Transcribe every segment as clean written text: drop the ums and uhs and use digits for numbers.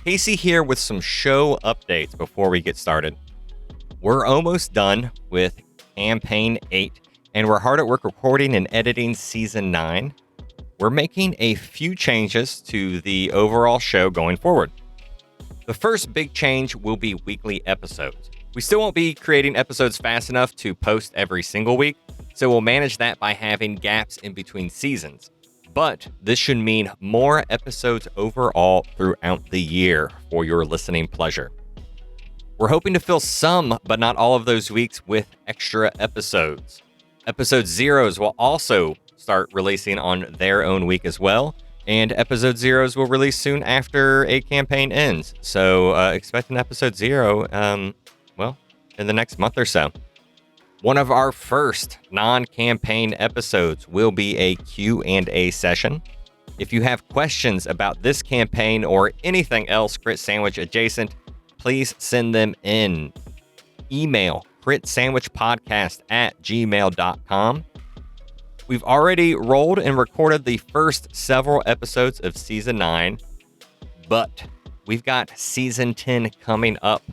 Casey here with some show updates before we get started. We're almost done with Campaign 8, and we're hard at work recording and editing Season 9. We're making a few changes to the overall show going forward. The first big change will be weekly episodes. We still won't be creating episodes fast enough to post every single week, so we'll manage that by having gaps in between seasons. But this should mean more episodes overall throughout the year for your listening pleasure. We're hoping to fill some, but not all of those weeks with extra episodes. Episode zeros will also start releasing on their own week as well, and episode zeros will release soon after a campaign ends. So expect an episode 0, in the next month or so. One of our first non-campaign episodes will be a Q&A session. If you have questions about this campaign or anything else Crit Sandwich adjacent, please send them in. Email critsandwichpodcast@gmail.com. We've already rolled and recorded the first several episodes of Season 9, but we've got Season 10 coming up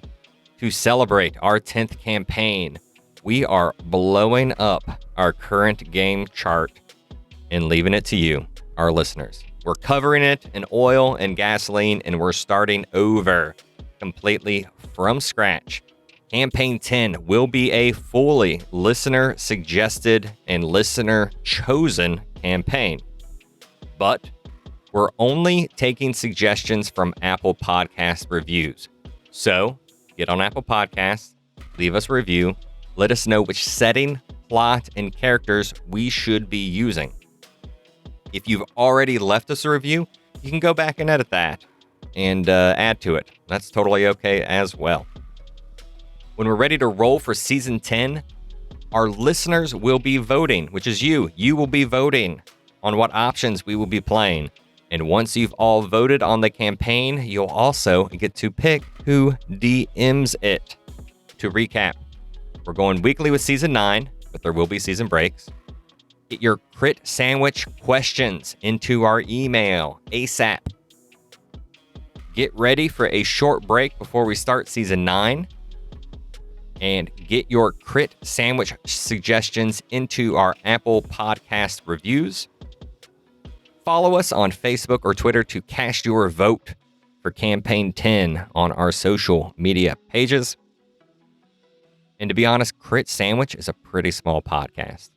to celebrate our 10th campaign. We are blowing up our current game chart and leaving it to you, our listeners. We're covering it in oil and gasoline, and we're starting over completely from scratch. Campaign 10 will be a fully listener-suggested and listener-chosen campaign. But we're only taking suggestions from Apple Podcast reviews. So get on Apple Podcasts, leave us a review, let us know which setting, plot, and characters we should be using. If you've already left us a review, you can go back and edit that and add to it. That's totally okay as well. When we're ready to roll for Season 10, our listeners will be voting, which is you. You will be voting on what options we will be playing. And once you've all voted on the campaign, you'll also get to pick who DMs it. To recap, we're going weekly with Season 9, but there will be season breaks. Get your Crit Sandwich questions into our email ASAP. Get ready for a short break before we start Season 9. And get your Crit Sandwich suggestions into our Apple Podcast reviews. Follow us on Facebook or Twitter to cast your vote for Campaign 10 on our social media pages. And to be honest, Crit Sandwich is a pretty small podcast.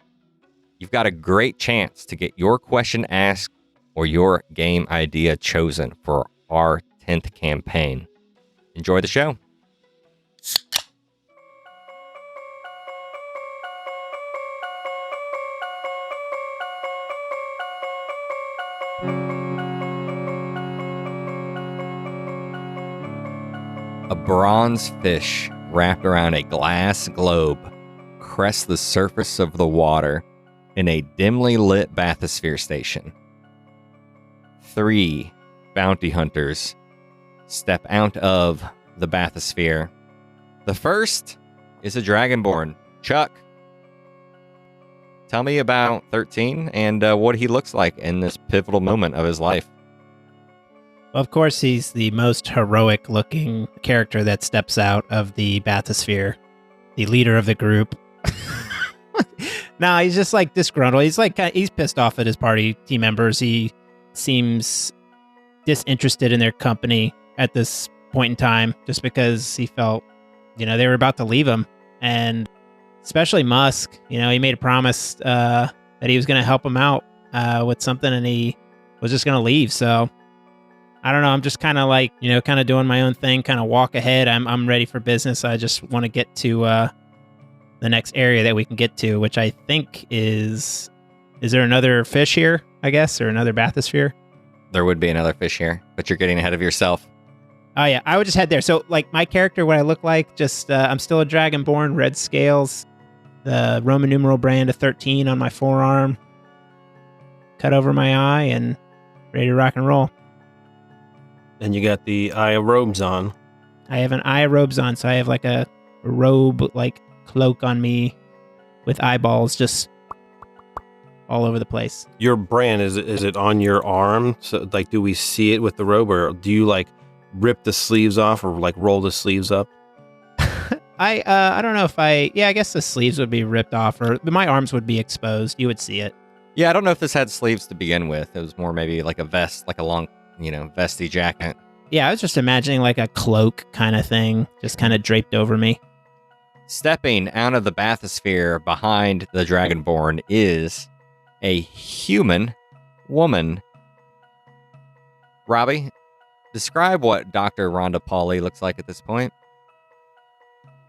You've got a great chance to get your question asked or your game idea chosen for our 10th campaign. Enjoy the show. A bronze fish wrapped around a glass globe crests the surface of the water in a dimly lit bathysphere station. 3 bounty hunters step out of the bathysphere. The first is a dragonborn, Chuck. Tell me about 13 and what he looks like in this pivotal moment of his life. Of course, he's the most heroic-looking character that steps out of the bathysphere, the leader of the group. No, he's just like disgruntled. He's pissed off at his party team members. He seems disinterested in their company at this point in time, just because he felt, they were about to leave him. And especially Musk, he made a promise that he was going to help him out with something, and he was just going to leave. So I don't know. I'm just kind of like, kind of doing my own thing, kind of walk ahead. I'm ready for business. I just want to get to the next area that we can get to, which I think is there another fish here, I guess, or another bathysphere? There would be another fish here, but you're getting ahead of yourself. Oh, yeah. I would just head there. So, like, my character, what I look like, just, I'm still a dragonborn, red scales, the Roman numeral brand of 13 on my forearm, cut over my eye, and ready to rock and roll. And you got the eye of robes on. I have an eye of robes on, so I have like a robe, like cloak on me with eyeballs just all over the place. Your brand, is it on your arm? So, like, do we see it with the robe, or do you like rip the sleeves off or like roll the sleeves up? I don't know if I guess the sleeves would be ripped off or my arms would be exposed. You would see it. Yeah, I don't know if this had sleeves to begin with. It was more maybe like a vest, like a long, vesty jacket. Yeah, I was just imagining like a cloak kind of thing, just kind of draped over me. Stepping out of the bathysphere behind the Dragonborn is a human woman. Robbie, describe what Dr. Rhonda Pauley looks like at this point.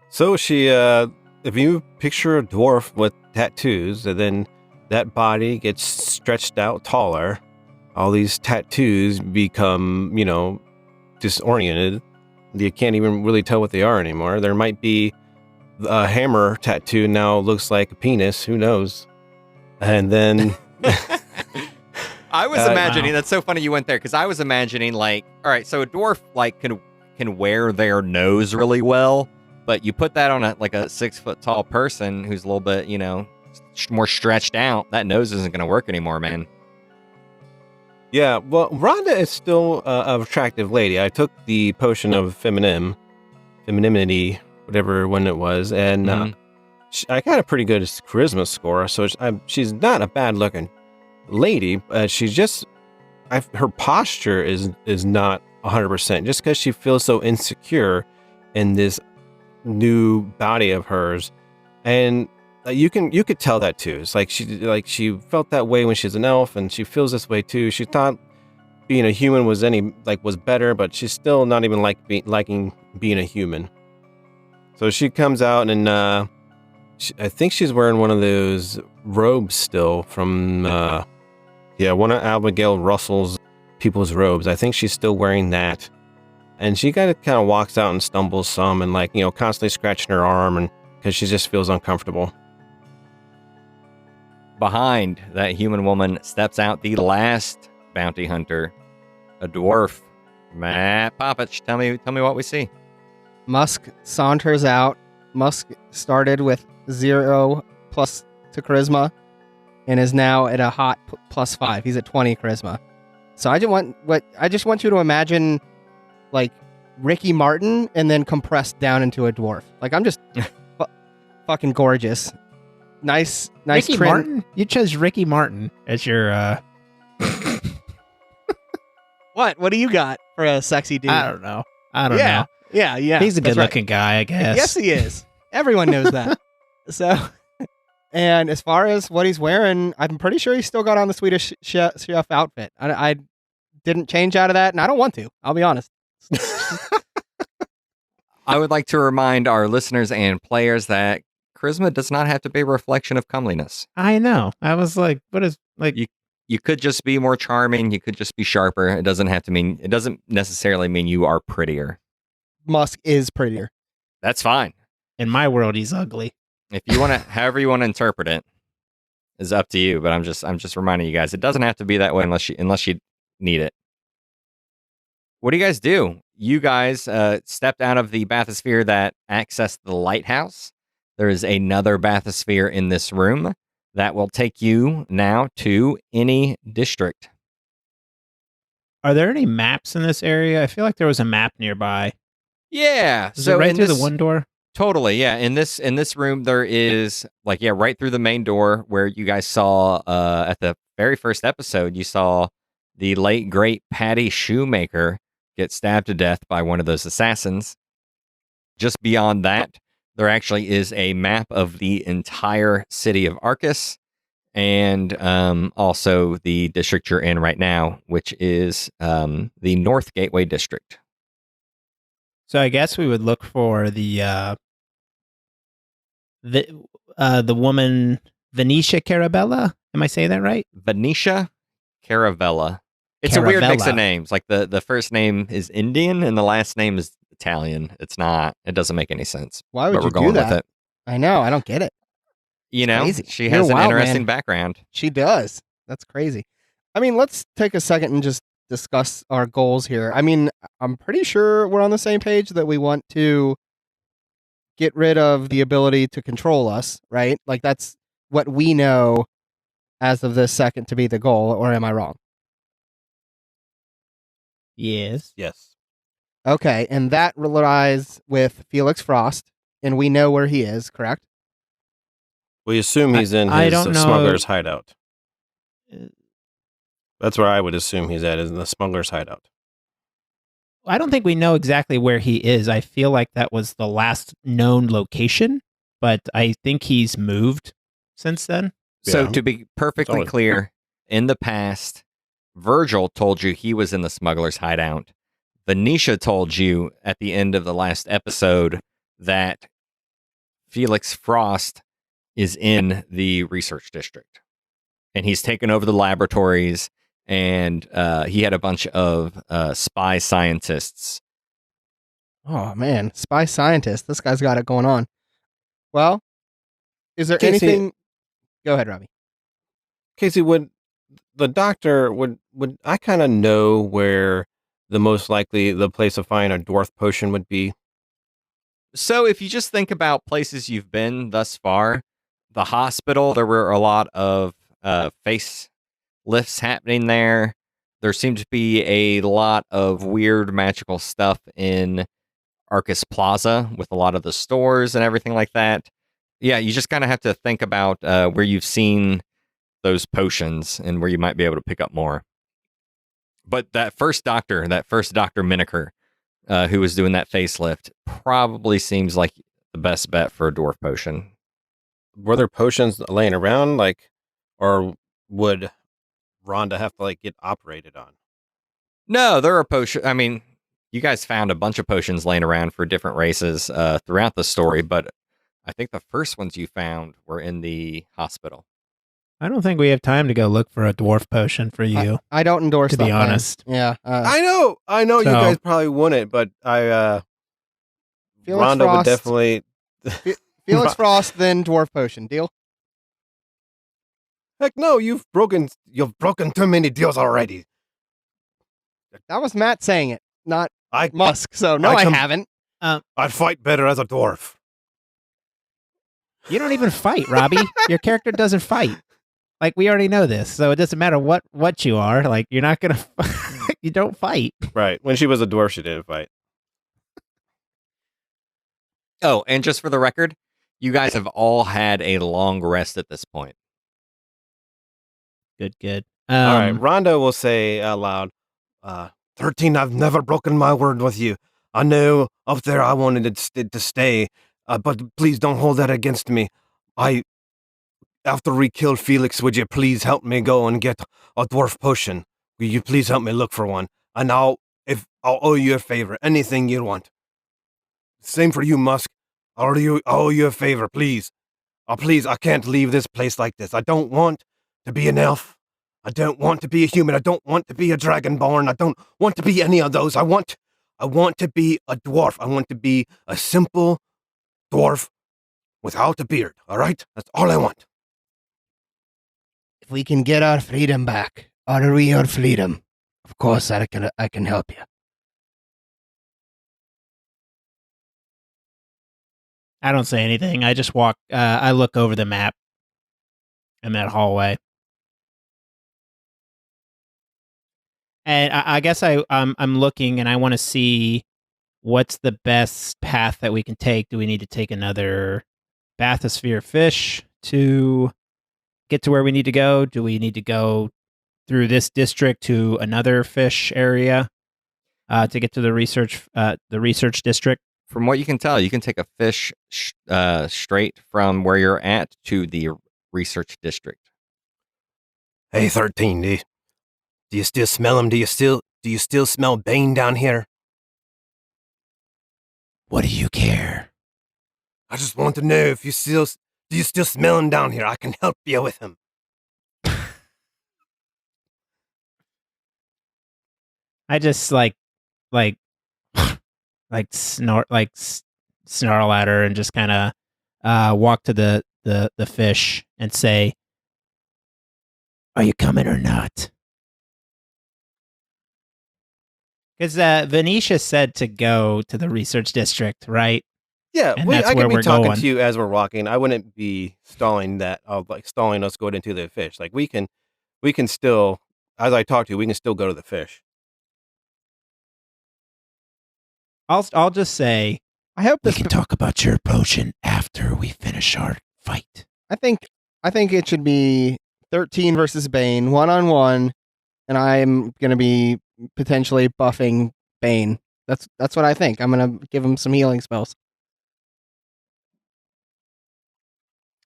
So she, if you picture a dwarf with tattoos, and then that body gets stretched out taller, all these tattoos become, disoriented. You can't even really tell what they are anymore. There might be a hammer tattoo now looks like a penis. Who knows? And then I was imagining, That's so funny you went there, because I was imagining all right, so a dwarf can wear their nose really well, but you put that on a 6 foot tall person who's a little bit, more stretched out, that nose isn't going to work anymore, man. Yeah, well, Rhonda is still an attractive lady. I took the potion of femininity, whatever one it was, and I got a pretty good charisma score, so she's not a bad-looking lady. She's just, her posture is not 100%, just because she feels so insecure in this new body of hers, and you could tell that too. It's like she felt that way when she's an elf, and she feels this way too. She thought being a human was better, but she's still not even liking being a human. So she comes out, and I think she's wearing one of those robes still from one of Abigail Russell's people's robes. I think she's still wearing that. And she kind of walks out and stumbles some and constantly scratching her arm, and because she just feels uncomfortable. Behind that human woman steps out the last bounty hunter, a dwarf. Matt Popich, tell me what we see. Musk saunters out. Musk started with 0 plus to charisma and is now at a hot +5. He's at 20 charisma. So I just want you to imagine Ricky Martin and then compressed down into a dwarf. I'm just fucking gorgeous. Nice Ricky trim. Martin? You chose Ricky Martin as your What do you got for a sexy dude? I don't know. Yeah. He's a good looking guy, I guess. Yes, he is. Everyone knows that. So, and as far as what he's wearing, I'm pretty sure he's still got on the Swedish chef outfit. I didn't change out of that, and I don't want to. I'll be honest. I would like to remind our listeners and players that charisma does not have to be a reflection of comeliness. I know. I was like, what is you could just be more charming. You could just be sharper. It doesn't necessarily mean you are prettier. Musk is prettier. That's fine. In my world, he's ugly. If you want to, however you want to interpret it, is up to you. But I'm just reminding you guys, it doesn't have to be that way unless you need it. What do you guys do? You guys stepped out of the bathysphere that accessed the lighthouse. There is another bathysphere in this room that will take you now to any district. Are there any maps in this area? I feel like there was a map nearby. Yeah. Is it right through the one door? Totally, yeah. In this room, there is right through the main door where you guys saw at the very first episode, you saw the late great Patty Shoemaker get stabbed to death by one of those assassins. Just beyond that, there actually is a map of the entire city of Arcus, and also the district you're in right now, which is the North Gateway District. So I guess we would look for the woman Venetia Carabella. Am I saying that right? Venetia Caravella. It's a weird mix of names. Like the first name is Indian and the last name is Italian. It's not. It doesn't make any sense. Why would but you we're going do that? with it. I know. I don't get it. Crazy. She has an interesting man. background. She does. That's crazy. I mean, let's take a second and just discuss our goals here. I mean, I'm pretty sure we're on the same page that we want to get rid of the ability to control us, right? Like that's what we know as of this second to be the goal, or am I wrong? Yes. Yes. Okay, and that lies with Felix Frost, and we know where he is, correct? We assume he's in I his don't know. smuggler's hideout. That's where I would assume he's at, is in the smuggler's hideout. I don't think we know exactly where he is. I feel like that was the last known location, but I think he's moved since then. So Yeah. to be perfectly Totally. clear, in the past, Virgil told you he was in the smuggler's hideout. Venetia told you at the end of the last episode that Felix Frost is in the research district. And he's taken over the laboratories, and he had a bunch of spy scientists. Oh man, spy scientist. This guy's got it going on. Well, is there Casey- anything? Go ahead, Robbie. Casey, would the doctor would I kind of know where the most likely the place to find a dwarf potion would be? So if you just think about places you've been thus far, the hospital, there were a lot of face lifts happening there. There seemed to be a lot of weird magical stuff in Arcus Plaza with a lot of the stores and everything like that. Yeah, you just kind of have to think about where you've seen those potions and where you might be able to pick up more. But that first doctor Miniker, who was doing that facelift, probably seems like the best bet for a dwarf potion. Were there potions laying around, like, or would Rhonda have to get operated on? No, there are potions. I mean, you guys found a bunch of potions laying around for different races throughout the story, but I think the first ones you found were in the hospital. I don't think we have time to go look for a dwarf potion for you. I don't endorse To that be plan. honest. Yeah. I know, you So- guys probably wouldn't, but Felix Rhonda would Frost, definitely. Felix Frost, then dwarf potion. Deal? Heck no, you've broken too many deals already. That was Matt saying it, not I Musk. So no, I I come- haven't. I'd fight better as a dwarf. You don't even fight, Robbie. Your character doesn't fight. Like, we already know this, so it doesn't matter what you are. Like, you're not gonna. You don't fight. Right. When she was a dwarf, she didn't fight. Oh, and just for the record, you guys have all had a long rest at this point. Good. All right. Rhonda will say out loud, 13, I've never broken my word with you. I know up there I wanted to stay, but please don't hold that against me. After we killed Felix, would you please help me go and get a dwarf potion? Will you please help me look for one? And I'll owe you a favor, anything you want. Same for you, Musk. I'll owe you a favor, please. Please, I can't leave this place like this. I don't want to be an elf. I don't want to be a human. I don't want to be a dragonborn. I don't want to be any of those. I want to be a dwarf. I want to be a simple dwarf without a beard. All right? That's all I want. If we can get our freedom back, are we our freedom? Of course, I can help you. I don't say anything. I just walk. I look over the map in that hallway, and I guess I'm looking, and I want to see what's the best path that we can take. Do we need to take another bathysphere fish to get to where we need to go? Do we need to go through this district to another fish area to get to the research district? From what you can tell, you can take a fish straight from where you're at to the research district. Hey, 13, do you still smell him? Do you still smell Bane down here? What do you care? I just want to know if do you still smell him down here? I can help you with him. I just like snarl at her and just kind of walk to the fish and say, "Are you coming or not?" Because Venetia said to go to the research district, right? Yeah, And that's I where can be we're talking going. to you as we're walking. I wouldn't be stalling us going into the fish. Like we can still, as I talk to you, we can still go to the fish. I'll just say I hope we this. can talk about your potion after we finish our fight. I think it should be 13 versus Bane, 1-on-1, and I'm gonna be potentially buffing Bane. That's what I think. I'm gonna give him some healing spells.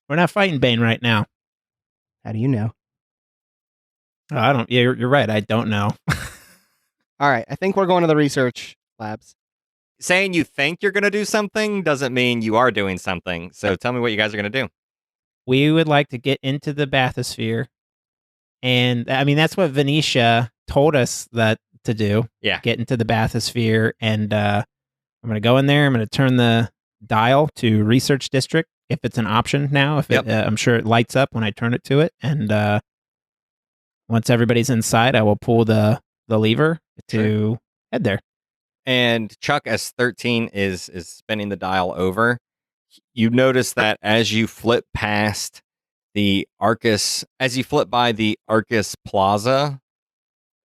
We're not fighting Bane right now. How do you know? Oh, I don't. Yeah, you're right. I don't know. All right, I think we're going to the research labs. Saying you think you're going to do something doesn't mean you are doing something. So tell me what you guys are going to do. We would like to get into the bathysphere, and I mean that's what Venetia told us that to do. Yeah. Get into the bathysphere, and I'm going to go in there. I'm going to turn the dial to research district if it's an option now. If Yep. I'm sure it lights up when I turn it to it, and once everybody's inside, I will pull the lever to head there. And Chuck, as 13 is spinning the dial over, you notice that as you flip past the Arcus, as you flip by the Arcus Plaza,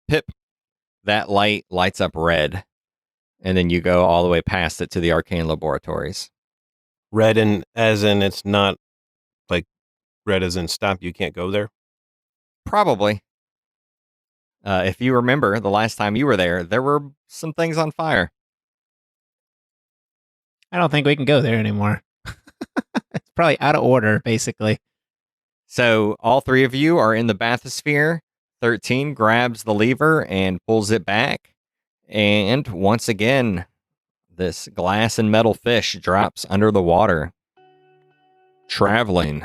Pip, that light lights up red. And then you go all the way past it to the Arcane Laboratories. Red as in it's not like red as in stop, you can't go there? Probably. If you remember the last time you were there were some things on fire. I don't think we can go there anymore. It's probably out of order, basically. So all three of you are in the bathysphere. 13 grabs the lever and pulls it back. And once again, this glass and metal fish drops under the water, traveling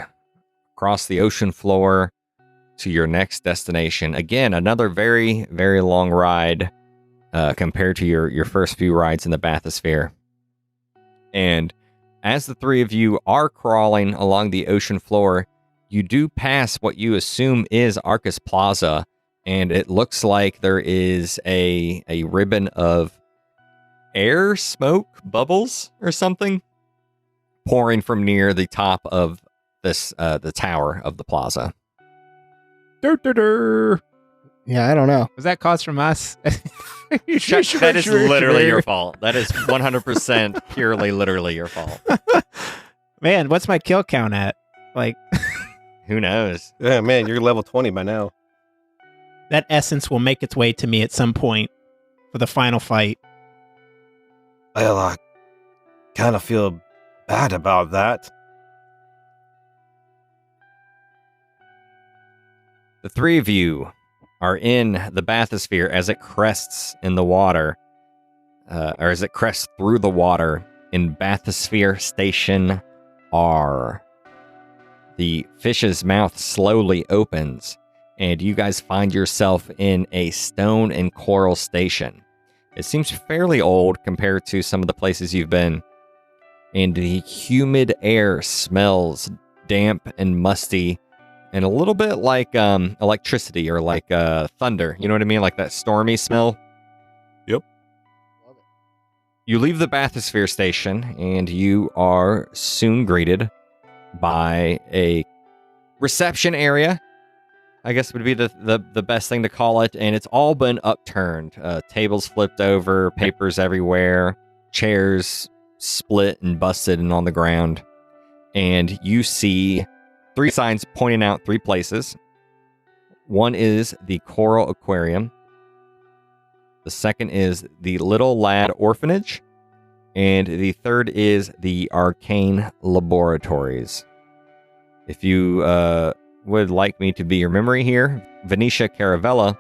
across the ocean floor to your next destination. Again, another very, very long ride compared to your first few rides in the bathysphere. And as the three of you are crawling along the ocean floor, you do pass what you assume is Arcus Plaza, and it looks like there is a ribbon of air, smoke, bubbles, or something pouring from near the top of this the tower of the plaza. Yeah, I don't know. Was that caused from us? Chuck, that is literally your fault. That is 100% purely literally your fault. Man, what's my kill count at? Like, Who knows? Yeah, man, you're level 20 by now. that essence will make its way to me at some point for the final fight. Well, I kind of feel bad about that. The three of you are in the bathysphere as it crests in the water, or as it crests through the water in Bathysphere Station R. The fish's mouth slowly opens, and you guys find yourself in a stone and coral station. It seems fairly old compared to some of the places you've been, and the humid air smells damp and musty, and a little bit like electricity or like thunder. You know what I mean? Like that stormy smell. Yep. You leave the bathysphere station, and you are soon greeted by a reception area. I guess would be the best thing to call it. And it's all been upturned. Tables flipped over, papers everywhere, chairs split and busted and on the ground. And you see 3 signs pointing out 3 places. One is the Coral Aquarium. The second is the Little Lad Orphanage. And the third is the Arcane Laboratories. If you would like me to be your memory here, Venetia Caravella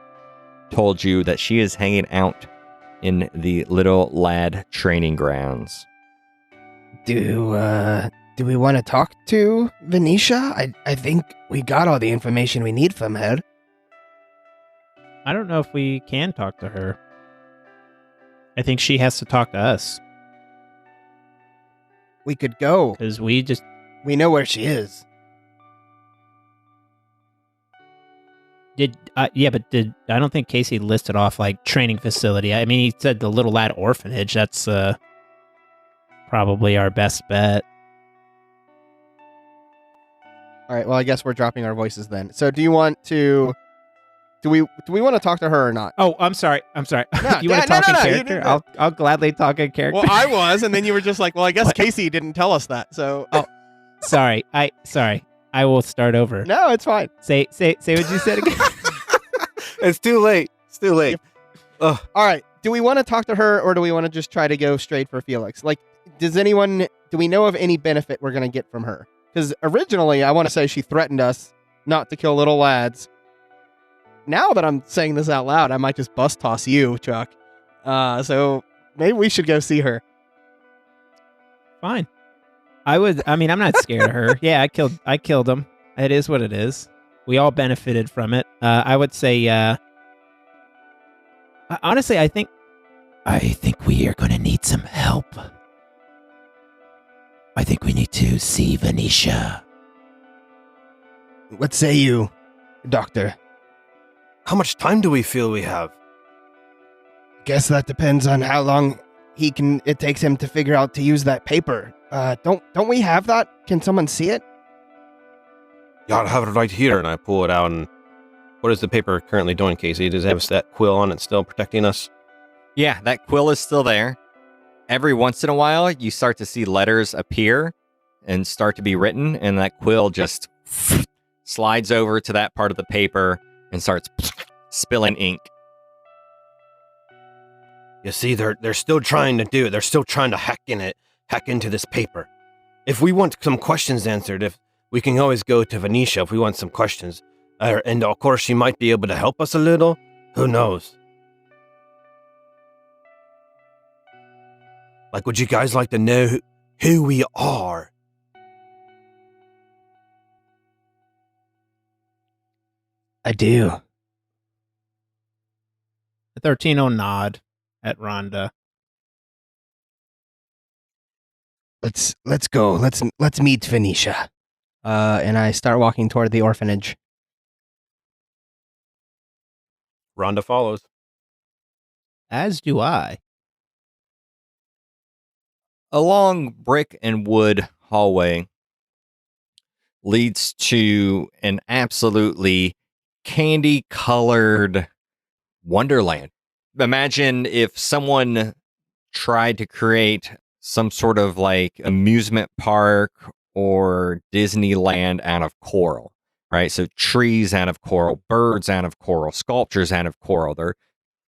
told you that she is hanging out in the Little Lad training grounds. Do we want to talk to Venetia? I think we got all the information we need from her. I don't know if we can talk to her. I think she has to talk to us We could go. because We know where she is. I don't think Casey listed off like training facility. I mean, he said the Little Lad Orphanage. That's probably our best bet. All right, well, I guess we're dropping our voices then. So do you want to Do we want to talk to her or not? Oh, I'm sorry. No, You want to no, talk in no, you character? didn't. I'll gladly talk in character. Well, I was, and then you were just like, well, I guess What? Casey didn't tell us that. So sorry. I will start over. No, it's fine. Say what you said again. It's too late. It's too late. All right. Do we want to talk to her, or do we want to just try to go straight for Felix? Like, do we know of any benefit we're going to get from her? Because originally, I want to say she threatened us not to kill little lads. Now that I'm saying this out loud, I might just bust toss you, Chuck. So maybe we should go see her. Fine. I mean, I'm not scared of her. Yeah, I killed him. It is what it is. We all benefited from it. I would say, honestly, I think we are going to need some help. I think we need to see Venetia. What say you, Doctor? How much time do we feel we have? Guess that depends on how long it takes him to figure out to use that paper. Don't we have that? Can someone see it? Yeah, I have it right here, and I pull it out. And what is the paper currently doing, Casey? Does it have that quill on it still protecting us? Yeah, that quill is still there. Every once in a while, you start to see letters appear and start to be written, and that quill just slides over to that part of the paper and starts spilling ink. You see, they're still trying to do it. They're still trying to hack into this paper. If we want some questions answered, if we can always go to Venetia if we want some questions. And of course, she might be able to help us a little. Who knows? Like, would you guys like to know who we are? I do. The 13 will nod at Rhonda. Let's go. Let's meet Venetia. And I start walking toward the orphanage. Rhonda follows. As do I. A long brick and wood hallway leads to an absolutely candy-colored wonderland. Imagine if someone tried to create some sort of like amusement park or Disneyland out of coral, right? So trees out of coral, birds out of coral, sculptures out of coral. They're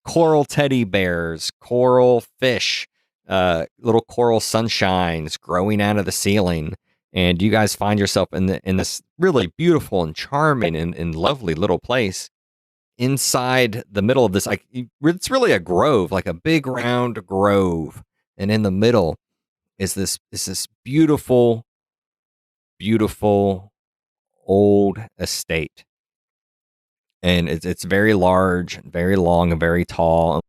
coral teddy bears, coral fish, little coral sunshines growing out of the ceiling. And you guys find yourself in this really beautiful and charming and lovely little place. Inside the middle of this, like, it's really a grove, like a big round grove. And in the middle is this beautiful, beautiful old estate. And it's very large, very long, and very tall.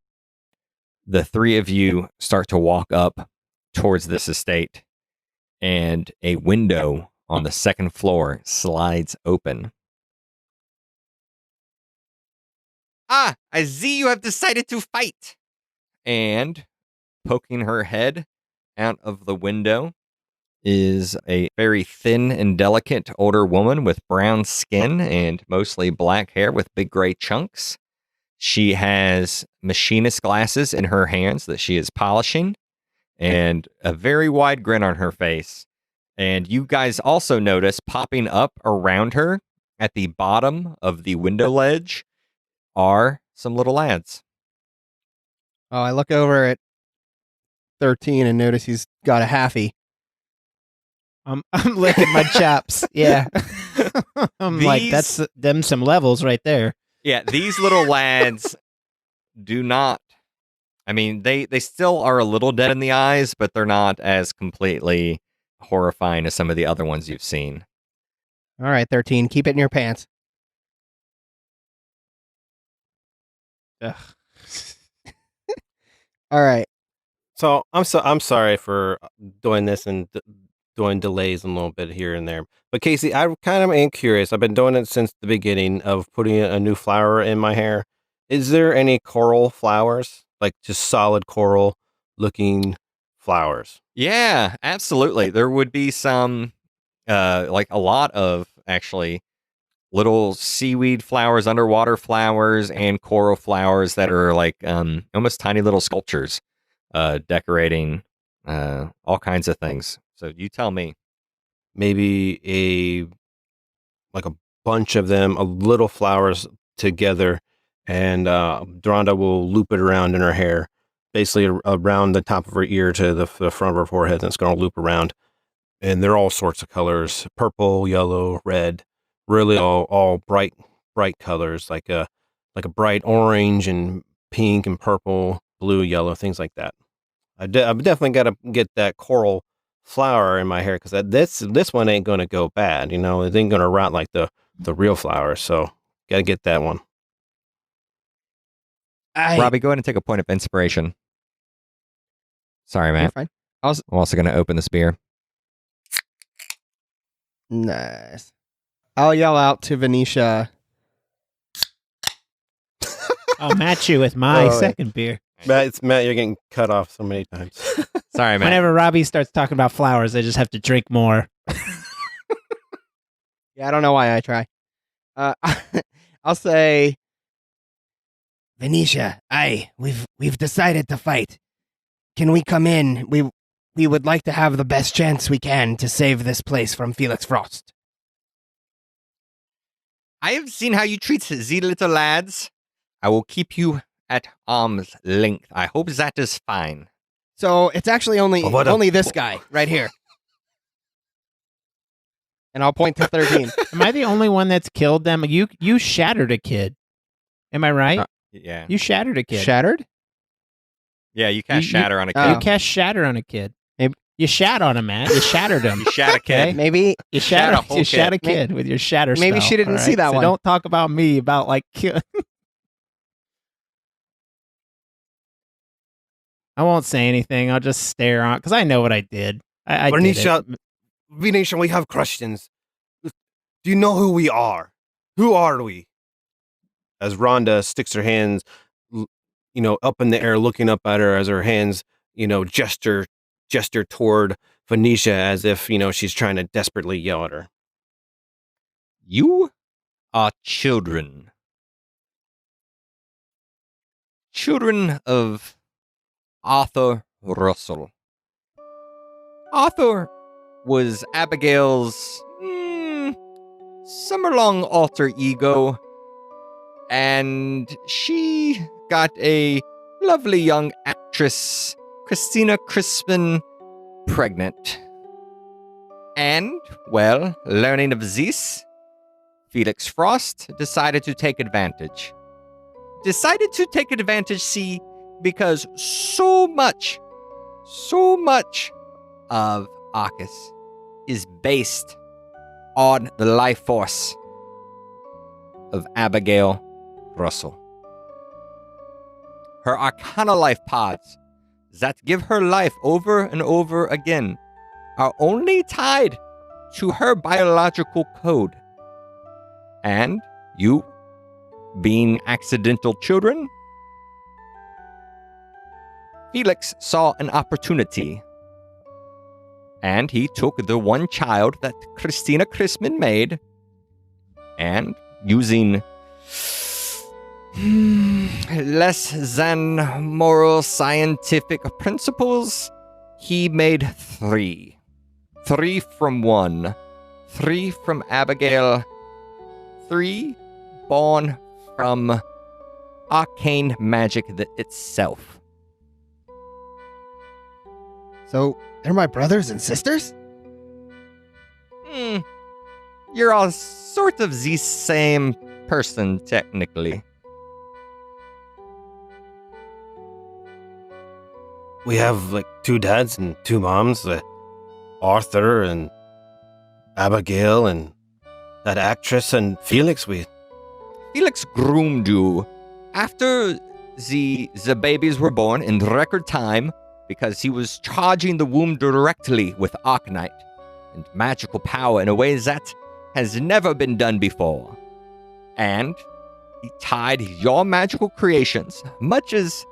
The three of you start to walk up towards this estate, and a window on the second floor slides open. Ah, I see you have decided to fight. And poking her head out of the window is a very thin and delicate older woman with brown skin and mostly black hair with big gray chunks. She has machinist glasses in her hands that she is polishing and a very wide grin on her face. And you guys also notice popping up around her at the bottom of the window ledge are some little lads. Oh, I look over at 13 and notice he's got a halfie. I'm licking my chops. Yeah. I'm like, that's them some levels right there. Yeah, these little lads do not. I mean, they still are a little dead in the eyes, but they're not as completely horrifying as some of the other ones you've seen. All right, 13, keep it in your pants. Ugh. All right. So I'm sorry for doing this and doing delays a little bit here and there. But Casey, I kind of am curious. I've been doing it since the beginning of putting a new flower in my hair. Is there any coral flowers, like just solid coral looking flowers? Yeah, absolutely. There would be some, like a lot of actually little seaweed flowers, underwater flowers, and coral flowers that are like almost tiny little sculptures, decorating all kinds of things. So you tell me. Maybe a bunch of them, a little flowers together, and Rhonda will loop it around in her hair, basically around the top of her ear to the front of her forehead, and it's going to loop around. And they're all sorts of colors: purple, yellow, red. Really, all bright colors, like a bright orange and pink and purple, blue, yellow, things like that. I've definitely got to get that coral flower in my hair because this one ain't going to go bad. It ain't going to rot like the real flowers. So got to get that one. Robbie, go ahead and take a point of inspiration. Sorry, You're Matt. fine. I'm also going to open this beer. Nice. I'll yell out to Venetia. I'll match you with my Oh, second beer. Matt, you're getting cut off so many times. Sorry, Matt. Whenever Robbie starts talking about flowers, I just have to drink more. Yeah, I don't know why I try. I'll say, Venetia, we've decided to fight. Can we come in? We would like to have the best chance we can to save this place from Felix Frost. I have seen how you treat the little lads. I will keep you at arm's length. I hope that is fine. So it's actually only this guy right here. And I'll point to 13. Am I the only one that's killed them? You shattered a kid. Am I right? Yeah. You shattered a kid. Shattered? Yeah, you cast You- shatter on a Oh. kid. You cast shatter on a kid. Maybe- You shat on him, man. You shattered him. You shat a kid. Okay? Maybe You Shat a shat whole you shat a kid. kid with your shatter Maybe spell, she didn't all see that So one. Don't talk about me about like I won't say anything. I'll just stare on because I know what I did. I did Venetia, it. Venetia, we have questions. Do you know who we are? Who are we? As Rhonda sticks her hands, up in the air, looking up at her as her hands, gesture toward Venetia as if, she's trying to desperately yell at her. You are children. Children of Arthur Russell. Arthur was Abigail's summer-long alter ego, and she got a lovely young actress, Christina Crispin, pregnant. And, well, learning of this, Felix Frost decided to take advantage. See, because so much of Arcus is based on the life force of Abigail Russell. Her Arcana life pods that give her life over and over again are only tied to her biological code. And you, being accidental children, Felix saw an opportunity. And he took the one child that Christina Crispin made, and using less than moral scientific principles, he made 3. 3 from one. 3 from Abigail. 3 born from arcane magic itself. So they're my brothers and sisters? You're all sort of the same person, technically. We have 2 dads and 2 moms, Arthur and Abigail and that actress and Felix. Felix groomed you after the babies were born in record time because he was charging the womb directly with Arcanite and magical power in a way that has never been done before. And he tied your magical creations, much as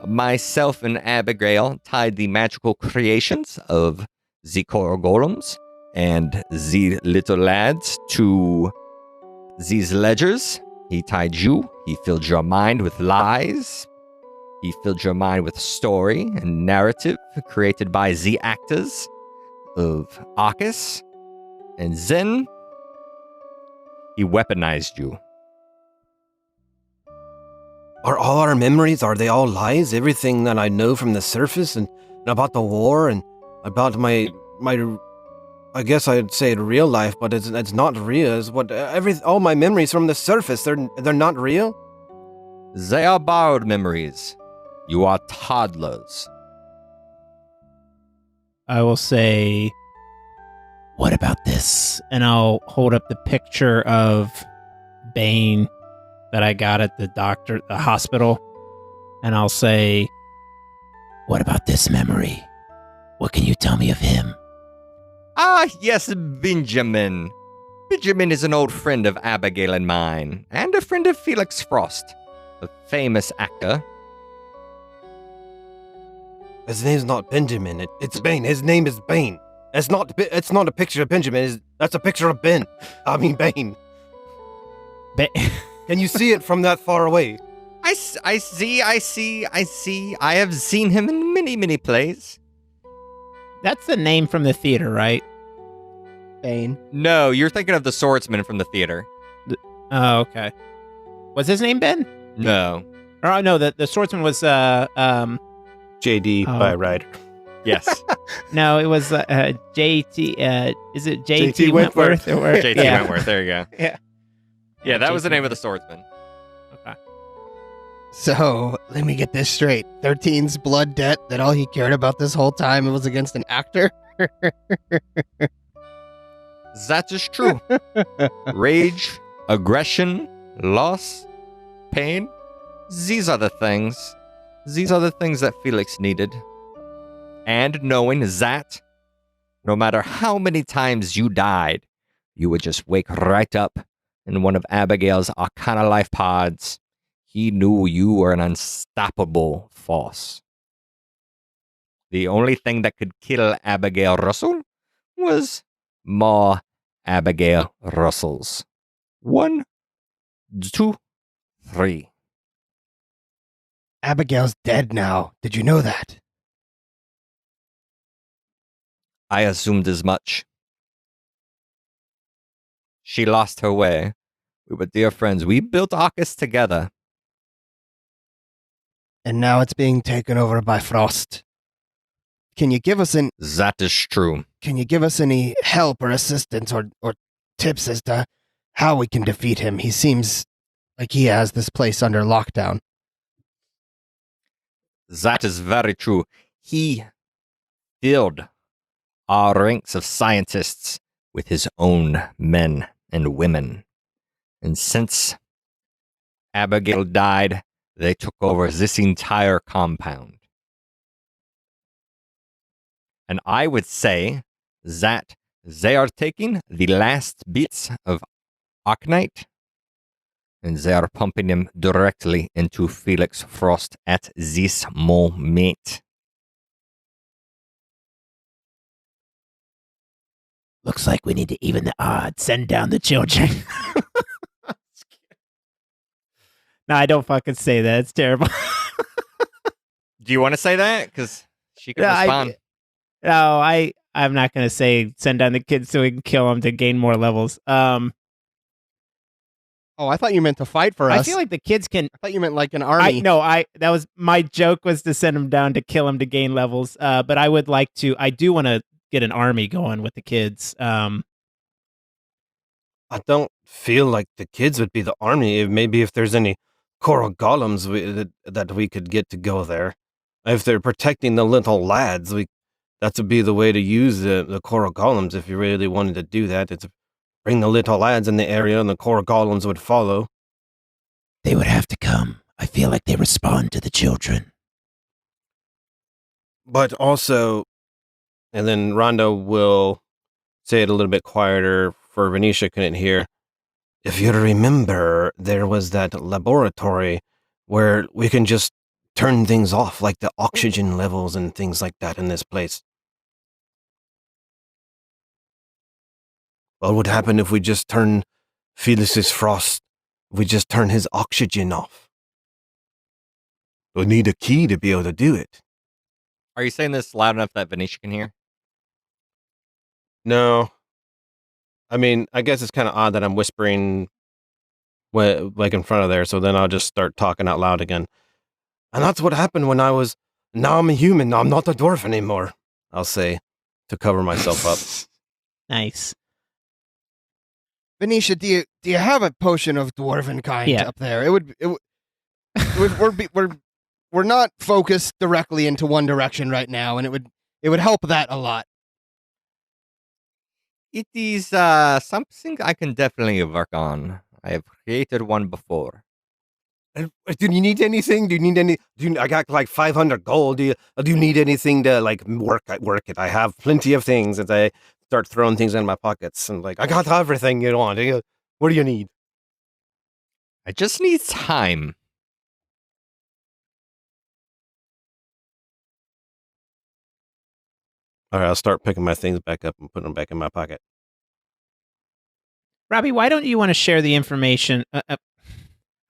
myself and Abigail tied the magical creations of the coral golems and the little lads to These ledgers, he tied you. He filled your mind with lies. He filled your mind with story and narrative created by the actors of Arcus. And then he weaponized you. Are all our memories, are they all lies? Everything that I know from the surface and about the war and about my I guess I'd say real life, but it's not real. It's what all my memories from the surface, they're not real? They are borrowed memories. You are toddlers. I will say, what about this? And I'll hold up the picture of Bane that I got at the hospital. And I'll say, what about this memory? What can you tell me of him? Ah, yes, Benjamin. Benjamin is an old friend of Abigail and mine, and a friend of Felix Frost, a famous actor. His name's not Benjamin. It's Bane. His name is Bane. It's not a picture of Benjamin. That's a picture of Ben. I mean Bane. Can you see it from that far away? I see. I have seen him in many, many plays. That's the name from the theater, right? Bane. No, you're thinking of the swordsman from the theater. Oh, okay. Was his name Ben? No. Oh, no, the swordsman was, JD by Ryder. Yes. no, it was, JT, is it JT JT Wentworth? JT Yeah. Wentworth, there you go. Yeah. Yeah, that was JT the name of the swordsman. Okay. So, let me get this straight. 13's blood debt that all he cared about this whole time was against an actor? That is true. Rage, aggression, loss, pain. These are the things. These are the things that Felix needed. And knowing that no matter how many times you died, you would just wake right up in one of Abigail's Arcana Life pods. He knew you were an unstoppable force. The only thing that could kill Abigail Russell was more Abigail Russells. 1, 2, 3. Abigail's dead now. Did you know that? I assumed as much. She lost her way. We were dear friends. We built Arcus together. And now it's being taken over by Frost. Can you give us That is true. Can you give us any help or assistance or tips as to how we can defeat him? He seems like he has this place under lockdown. That is very true. He filled our ranks of scientists with his own men and women. And since Abigail died, they took over this entire compound. And I would say that they are taking the last bits of Arcanite and they are pumping them directly into Felix Frost at this moment. Looks like we need to even the odds. Send down the children. No, I don't fucking say that. It's terrible. Do you want to say that? Because she could No, respond. I'm not going to say send down the kids so we can kill them to gain more levels. Oh, I thought you meant to fight for us. I feel like the kids can. I thought you meant like an army. That was my joke was to send them down to kill them to gain levels. But I would like to. I do want to get an army going with the kids. I don't feel like the kids would be the army. Maybe if there's any coral golems that we could get to go there. If they're protecting the little lads, that would be the way to use the coral golems if you really wanted to do that. It's bring the little lads in the area and the coral golems would follow. They would have to come. I feel like they respond to the children. But also, and then Rhonda will say it a little bit quieter for Venetia couldn't hear. If you remember, there was that laboratory where we can just turn things off, like the oxygen levels and things like that in this place. What would happen if we just turn Felix's frost, we just turn his oxygen off. We'll need a key to be able to do it. Are you saying this loud enough that Venetia can hear? No. I mean, I guess it's kind of odd that I'm whispering like in front of there, so then I'll just start talking out loud again. And that's what happened when I was... Now I'm a human, now I'm not a dwarf anymore, I'll say, to cover myself up. Nice. Venetia, do you have a potion of dwarven kind Yeah. up there? We're not focused directly into one direction right now, and it would help that a lot. It is something I can definitely work on. I have created one before. Do you need anything? I got like 500 gold. Do you need anything to like work it? I have plenty of things. As I start throwing things in my pockets and like, I got everything you want. What do you need? I just need time. All right, I'll start picking my things back up and putting them back in my pocket. Robbie, why don't you want to share the information?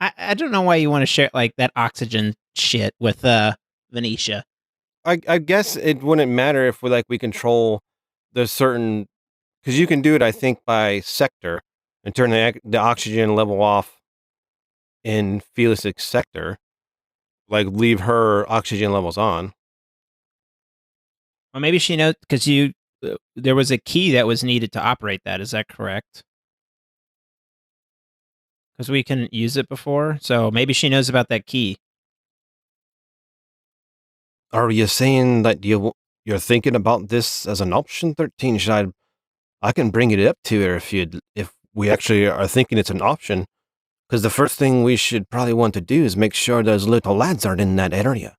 I don't know why you want to share like that oxygen shit with Venetia. I guess it wouldn't matter if we control the certain, because you can do it, I think, by sector and turn the oxygen level off in Felix's sector, like leave her oxygen levels on. Well, maybe she knows because there was a key that was needed to operate that. Is that correct? Because we couldn't use it before, so maybe she knows about that key. Are you saying that you're thinking about this as an option, 13? I can bring it up to her if we actually are thinking it's an option. Because the first thing we should probably want to do is make sure those little lads aren't in that area.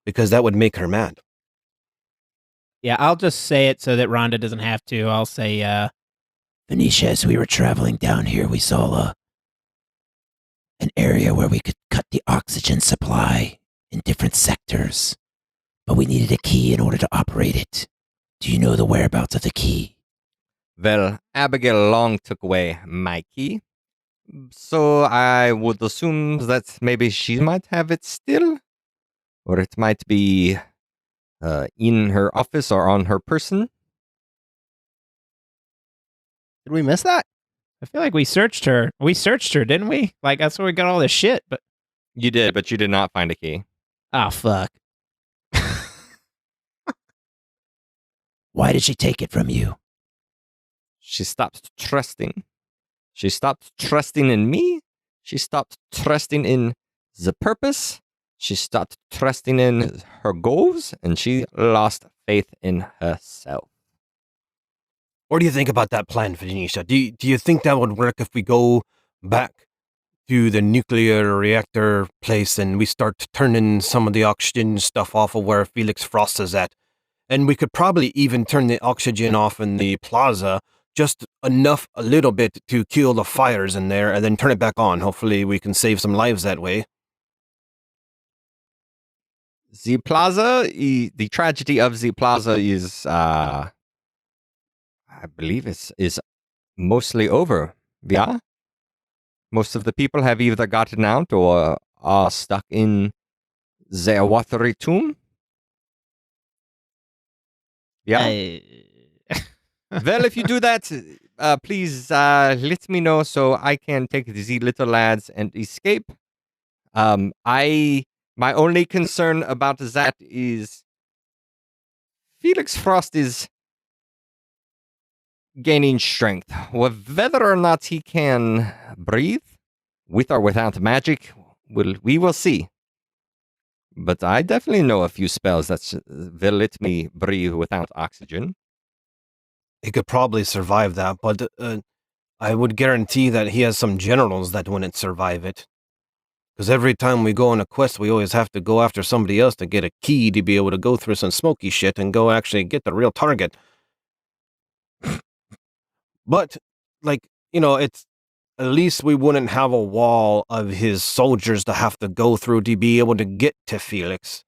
Because that would make her mad. Yeah, I'll just say it so that Rhonda doesn't have to. I'll say, Venetia, as we were traveling down here, we saw an area where we could cut the oxygen supply in different sectors, but we needed a key in order to operate it. Do you know the whereabouts of the key? Well, Abigail Long took away my key, so I would assume that maybe she might have it still, or it might be in her office or on her person. Did we miss that? I feel like we searched her. We searched her, didn't we? Like, that's where we got all this shit, but... You did, but you did not find a key. Oh, fuck. Why did she take it from you? She stopped trusting. She stopped trusting in me. She stopped trusting in the purpose. She stopped trusting in her goals, and she lost faith in herself. What do you think about that plan, Venetia? Do you think that would work if we go back to the nuclear reactor place and we start turning some of the oxygen stuff off of where Felix Frost is at? And we could probably even turn the oxygen off in the plaza just enough, a little bit, to kill the fires in there and then turn it back on. Hopefully we can save some lives that way. The plaza, the tragedy of the plaza is, I believe is mostly over. Yeah? Most of the people have either gotten out or are stuck in their watery tomb. Yeah? Well, if you do that, please let me know so I can take the little lads and escape. My only concern about that is Felix Frost is gaining strength. Whether or not he can breathe, with or without magic, we will see. But I definitely know a few spells that will let me breathe without oxygen. He could probably survive that, but I would guarantee that he has some generals that wouldn't survive it. Because every time we go on a quest, we always have to go after somebody else to get a key to be able to go through some smoky shit and go actually get the real target. But, it's at least we wouldn't have a wall of his soldiers to have to go through to be able to get to Felix.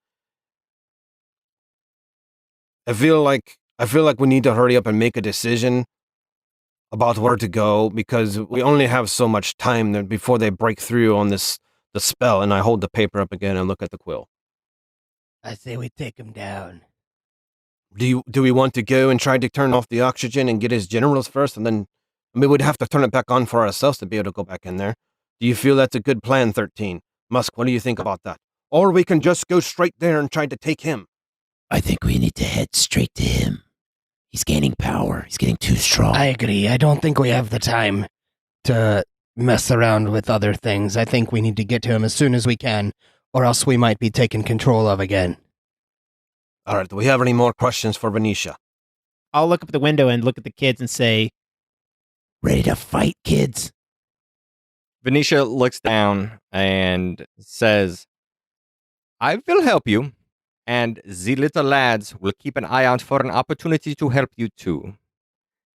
I feel like we need to hurry up and make a decision about where to go because we only have so much time before they break through on the spell. And I hold the paper up again and look at the quill. I say we take him down. Do we want to go and try to turn off the oxygen and get his generals first, and then we'd have to turn it back on for ourselves to be able to go back in there? Do you feel that's a good plan, 13? Musk, what do you think about that? Or we can just go straight there and try to take him. I think we need to head straight to him. He's gaining power. He's getting too strong. I agree. I don't think we have the time to mess around with other things. I think we need to get to him as soon as we can, or else we might be taken control of again. All right, do we have any more questions for Venetia? I'll look up the window and look at the kids and say, ready to fight, kids? Venetia looks down and says, I will help you, and the little lads will keep an eye out for an opportunity to help you too.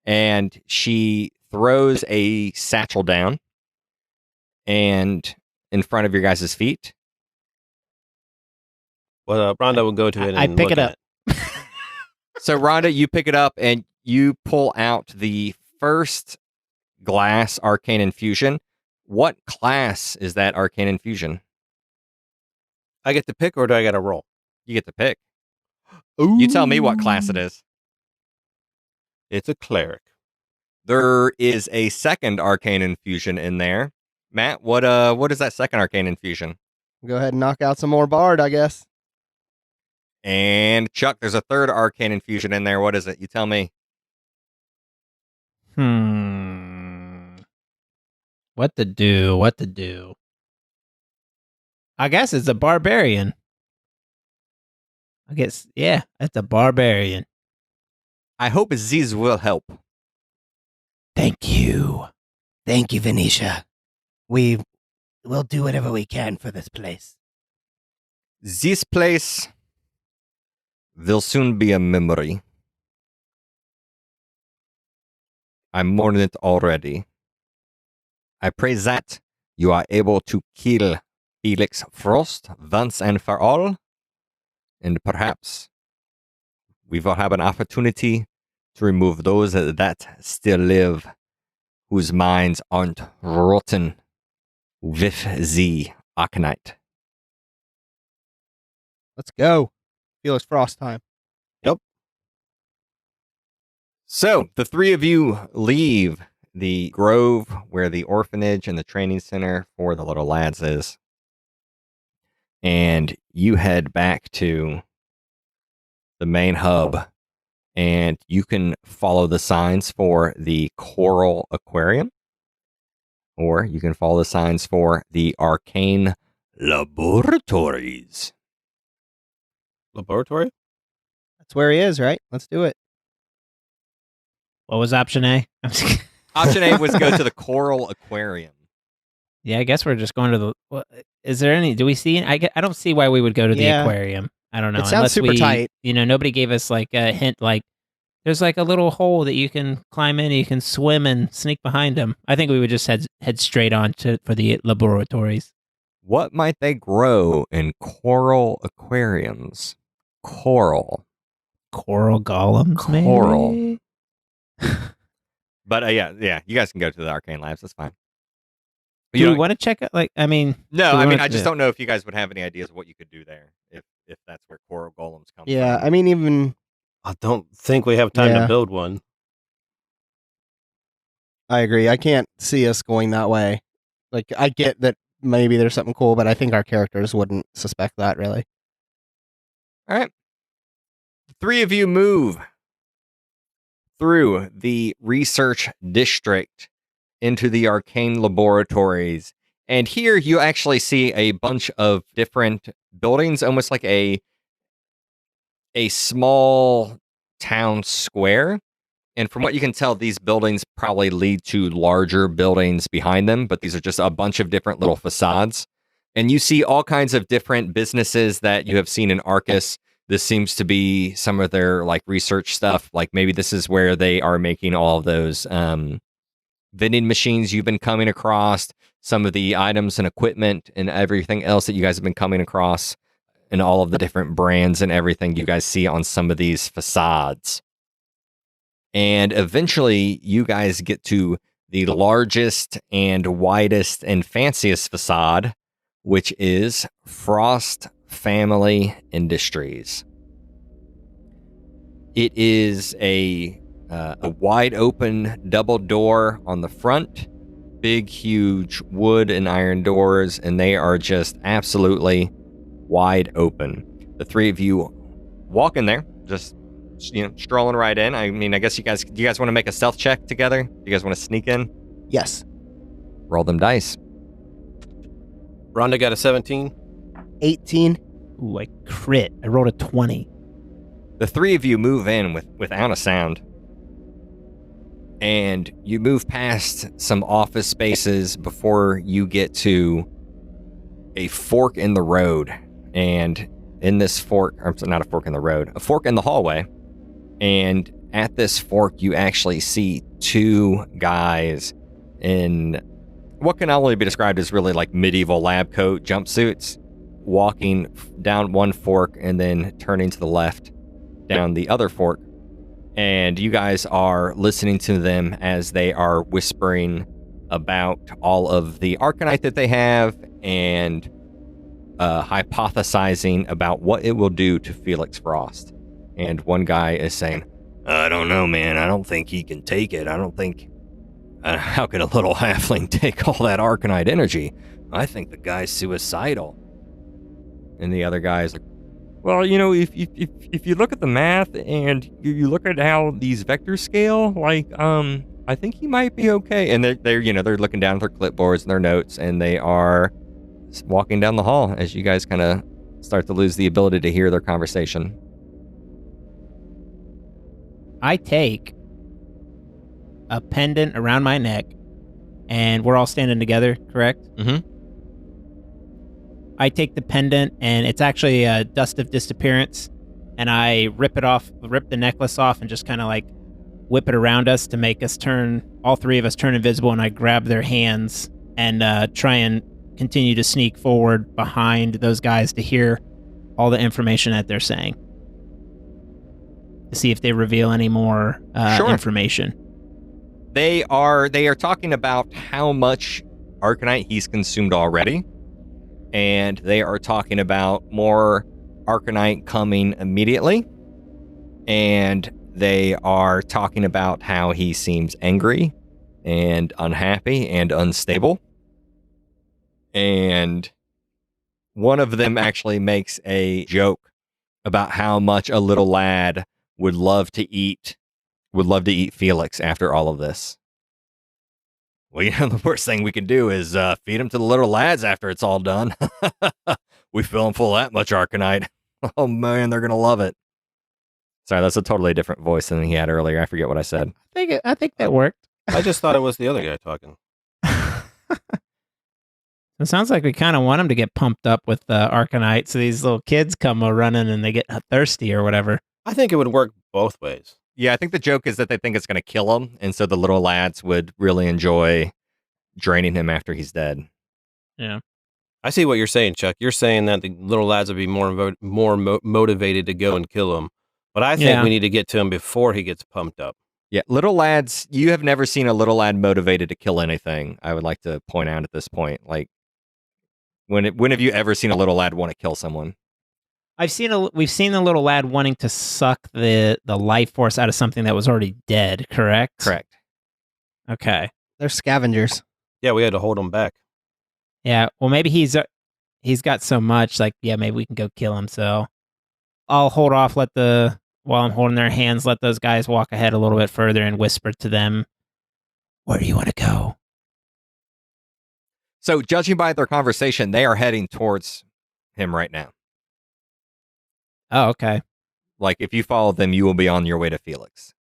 And she throws a satchel down and in front of your guys' feet. Well, Rhonda will go to it and I pick look it up. at So, Rhonda, you pick it up and you pull out the first glass arcane infusion. What class is that arcane infusion? I get to pick, or do I get to roll? You get to pick. Ooh. You tell me what class it is. It's a cleric. There is a second arcane infusion in there. Matt, what is that second arcane infusion? Go ahead and knock out some more bard, I guess. And Chuck, there's a third arcane infusion in there. What is it? You tell me. What to do? I guess it's a barbarian. I guess, yeah, it's a barbarian. I hope these will help. Thank you. Thank you, Venetia. We will do whatever we can for this place. This place will soon be a memory. I mourn it already. I pray that you are able to kill Felix Frost once and for all, and perhaps we will have an opportunity to remove those that still live, whose minds aren't rotten with the Arcanite. Let's go. Felix Frost time. So, the three of you leave the grove where the orphanage and the training center for the little lads is. And you head back to the main hub. And you can follow the signs for the Coral Aquarium. Or you can follow the signs for the Arcane Laboratories. Laboratory? That's where he is, right? Let's do it. What was option A? Option A was go to the Coral Aquarium. Yeah, I guess we're just going to the. Is there any? Do we see? I don't see why we would go to the aquarium. I don't know. It sounds super tight. Nobody gave us like a hint. Like, there's like a little hole that you can climb in. And you can swim and sneak behind them. I think we would just head straight on for the laboratories. What might they grow in coral aquariums? Coral golems, maybe? Coral. But yeah, you guys can go to the Arcane Labs. That's fine. Do we want to check it? Like, I mean, no, I just don't know if you guys would have any ideas of what you could do there if that's where coral golems come from. Yeah, I mean, even I don't think we have time to build one. I agree. I can't see us going that way. Like, I get that maybe there's something cool, but I think our characters wouldn't suspect that, really. All right. The three of you move through the research district into the Arcane Laboratories. And here you actually see a bunch of different buildings, almost like a small town square. And from what you can tell, these buildings probably lead to larger buildings behind them, but these are just a bunch of different little facades. And you see all kinds of different businesses that you have seen in Arcus. This seems to be some of their like research stuff. Like maybe this is where they are making all of those vending machines you've been coming across, some of the items and equipment and everything else that you guys have been coming across, and all of the different brands and everything you guys see on some of these facades. And eventually, you guys get to the largest and widest and fanciest facade, which is Frost Family Industries. It is a wide open double door on the front, big, huge wood and iron doors, and they are just absolutely wide open. The three of you walk in there, just strolling right in. I mean, I guess do you guys want to make a stealth check together? Do you guys want to sneak in? Yes. Roll them dice. Rhonda got a 17. 18. Ooh, I crit. I rolled a 20. The three of you move in without a sound. And you move past some office spaces before you get to a fork in the road. And in this fork, or not a fork in the road, a fork in the hallway. And at this fork, you actually see two guys in what can only be described as really like medieval lab coat jumpsuits, walking down one fork and then turning to the left down the other fork. And you guys are listening to them as they are whispering about all of the Arcanite that they have and hypothesizing about what it will do to Felix Frost. And one guy is saying, I don't know, man. I don't think he can take it. I don't think... how could a little halfling take all that Arcanite energy? I think the guy's suicidal. And the other guy is like, well, if you look at the math and you look at how these vectors scale, like, I think he might be okay. And they're looking down at their clipboards and their notes, and they are walking down the hall as you guys kind of start to lose the ability to hear their conversation. I take a pendant around my neck, and we're all standing together, correct? Mm-hmm. I take the pendant, and it's actually a dust of disappearance, and I rip the necklace off, and just kind of like whip it around us to make us all three of us turn invisible, and I grab their hands and try and continue to sneak forward behind those guys to hear all the information that they're saying. To see if they reveal any more information. They are talking about how much Arcanite he's consumed already. And they are talking about more Arcanite coming immediately. And they are talking about how he seems angry and unhappy and unstable. And one of them actually makes a joke about how much a little lad would love to eat Felix after all of this. Well, the worst thing we can do is feed him to the little lads after it's all done. We fill him full of that much Arcanite. Oh, man, they're going to love it. Sorry, that's a totally different voice than he had earlier. I forget what I said. I think that worked. I just thought it was the other guy talking. It sounds like we kind of want him to get pumped up with Arcanite, so these little kids come running and they get thirsty or whatever. I think it would work both ways. Yeah, I think the joke is that they think it's going to kill him, and so the little lads would really enjoy draining him after he's dead. Yeah. I see what you're saying, Chuck. You're saying that the little lads would be more motivated to go and kill him. But I think we need to get to him before he gets pumped up. Yeah, little lads, you have never seen a little lad motivated to kill anything, I would like to point out at this point. Like, when have you ever seen a little lad want to kill someone? We've seen the little lad wanting to suck the life force out of something that was already dead, correct? Correct. Okay. They're scavengers. Yeah, we had to hold him back. Yeah, well, maybe he's got so much, like, yeah, maybe we can go kill him, so I'll hold off, while I'm holding their hands, let those guys walk ahead a little bit further and whisper to them, where do you want to go? So, judging by their conversation, they are heading towards him right now. Oh, okay. Like, if you follow them, you will be on your way to Felix.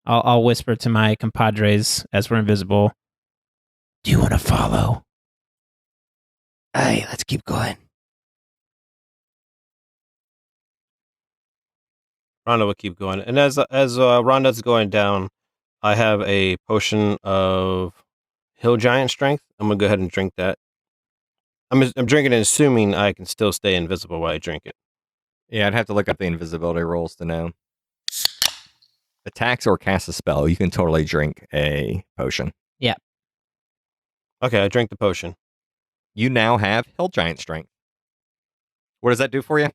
I'll whisper to my compadres as we're invisible. Do you want to follow? Aye, let's keep going. Rhonda will keep going. And as Rhonda's going down, I have a potion of Hill Giant Strength. I'm going to go ahead and drink that. I'm drinking it assuming I can still stay invisible while I drink it. Yeah, I'd have to look up the invisibility rolls to know. attacks or casts a spell, you can totally drink a potion. Okay, I drank the potion. You now have Hill Giant Strength. What does that do for you?